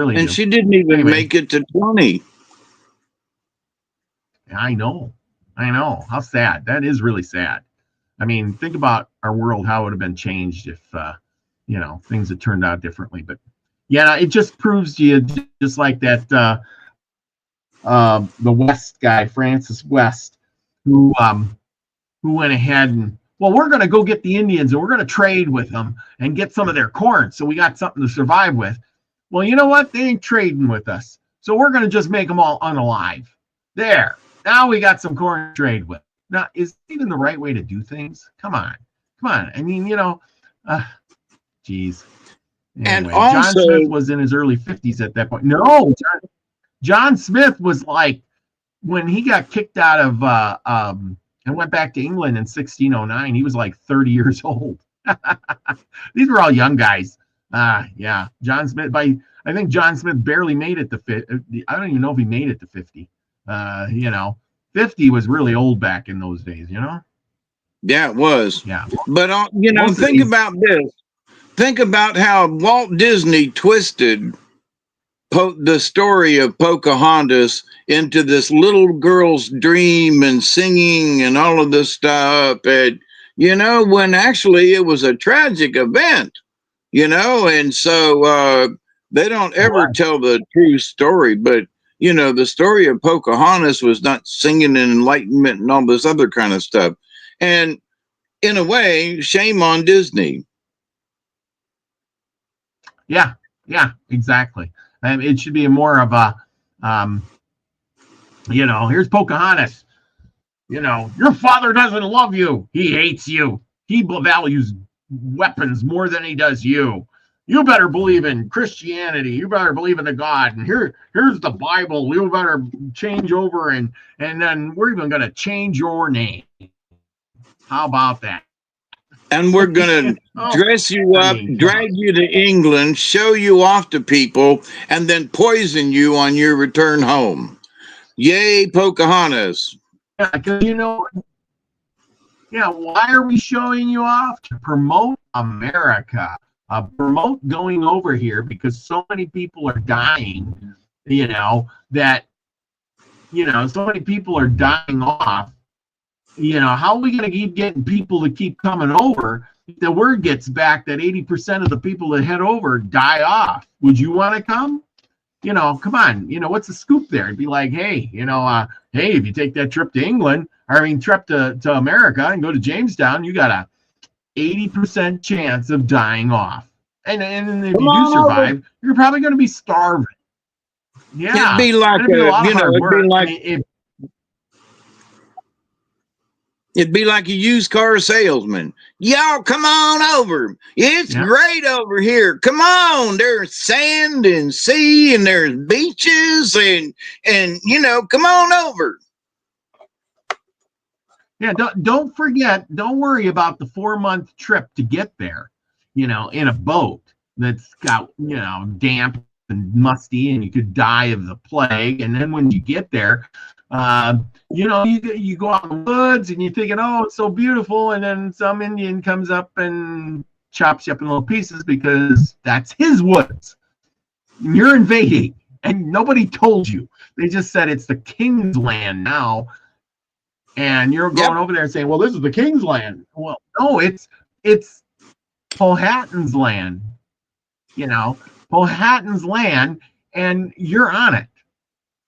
S1: Anyway.
S2: make it to 20.
S1: I know. How sad. That is really sad. I mean, think about our world, how it would have been changed if, things had turned out differently. But yeah, it just proves to you, just like that, the West guy, Francis West, who went ahead and, well, we're going to go get the Indians and we're going to trade with them and get some of their corn. So we got something to survive with. Well, you know what? They ain't trading with us. So we're going to just make them all unalive. There. Now we got some corn to trade with. Now, is it even the right way to do things? Come on. I mean, geez. Anyway,
S2: And also,
S1: John Smith was in his early 50s at that point. No, John Smith was like, when he got kicked out of and went back to England in 1609, he was like 30 years old. These were all young guys. Yeah. John Smith, I think John Smith barely made it to 50. I don't even know if he made it to 50. 50 was really old back in those days,
S2: Yeah, it was.
S1: Yeah.
S2: But, think about this. Think about how Walt Disney twisted the story of Pocahontas into this little girl's dream and singing and all of this stuff. And, when actually it was a tragic event, and so they don't ever tell the true story. But, the story of Pocahontas was not singing and enlightenment and all this other kind of stuff. And in a way, shame on Disney.
S1: Yeah, exactly. It should be more of a, here's Pocahontas. Your father doesn't love you. He hates you. He values weapons more than he does you. You better believe in Christianity. You better believe in the God. And here's the Bible. You better change over, and then we're even going to change your name. How about that?
S2: And we're going to dress you up, drag you to England, show you off to people, and then poison you on your return home. Yay, Pocahontas.
S1: Yeah, because why are we showing you off? To promote America. Promote going over here because so many people are dying, so many people are dying off. How are we going to keep getting people to keep coming over if the word gets back that 80% of the people that head over die off? Would you want to come? Come on. What's the scoop there? It'd be like, hey, hey, if you take that trip to England, trip to America and go to Jamestown, you got a 80% chance of dying off. And if you do survive, you're probably going to be starving. Yeah.
S2: It'd be like It'd be like a used car salesman. Y'all come on over. It's great over here. Come on. There's sand and sea and there's beaches and come on over.
S1: Yeah, don't forget, don't worry about the 4-month trip to get there, in a boat that's got, damp and musty and you could die of the plague. And then when you get there, you go out in the woods and you're thinking, oh, it's so beautiful. And then some Indian comes up and chops you up in little pieces because that's his woods. And you're invading and nobody told you. They just said it's the king's land now. And you're going over there and saying, well, this is the king's land. Well, no, it's Powhatan's land. Powhatan's land, and you're on it.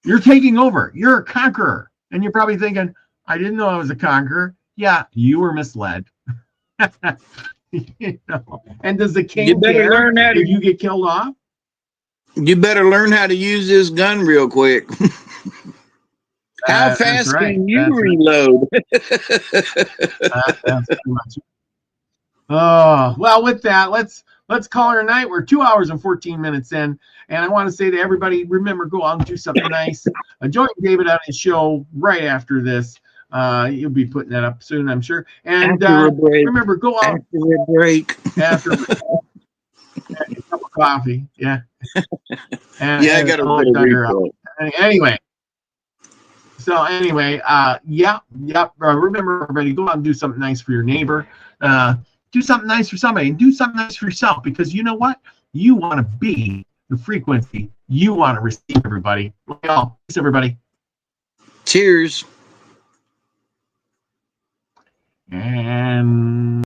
S1: You're taking over. You're a conqueror. And you're probably thinking, I didn't know I was a conqueror. Yeah, you were misled. And does the king care if you get killed off?
S2: You better learn how to use this gun real quick. How fast can you reload?
S1: That's too much. Oh, well, with that, let's call her a night. We're 2 hours and 14 minutes in. And I want to say to everybody, remember, go out and do something nice. Join David on his show right after this. You'll be putting that up soon, I'm sure. And remember, go out.
S2: After a break.
S1: After a cup of coffee. Yeah.
S2: I got a little refill.
S1: Anyway. So anyway, remember, everybody, go out and do something nice for your neighbor. Do something nice for somebody, and do something nice for yourself, because you know what? You want to be the frequency you want to receive, everybody. Well, peace, everybody.
S2: Cheers.
S1: And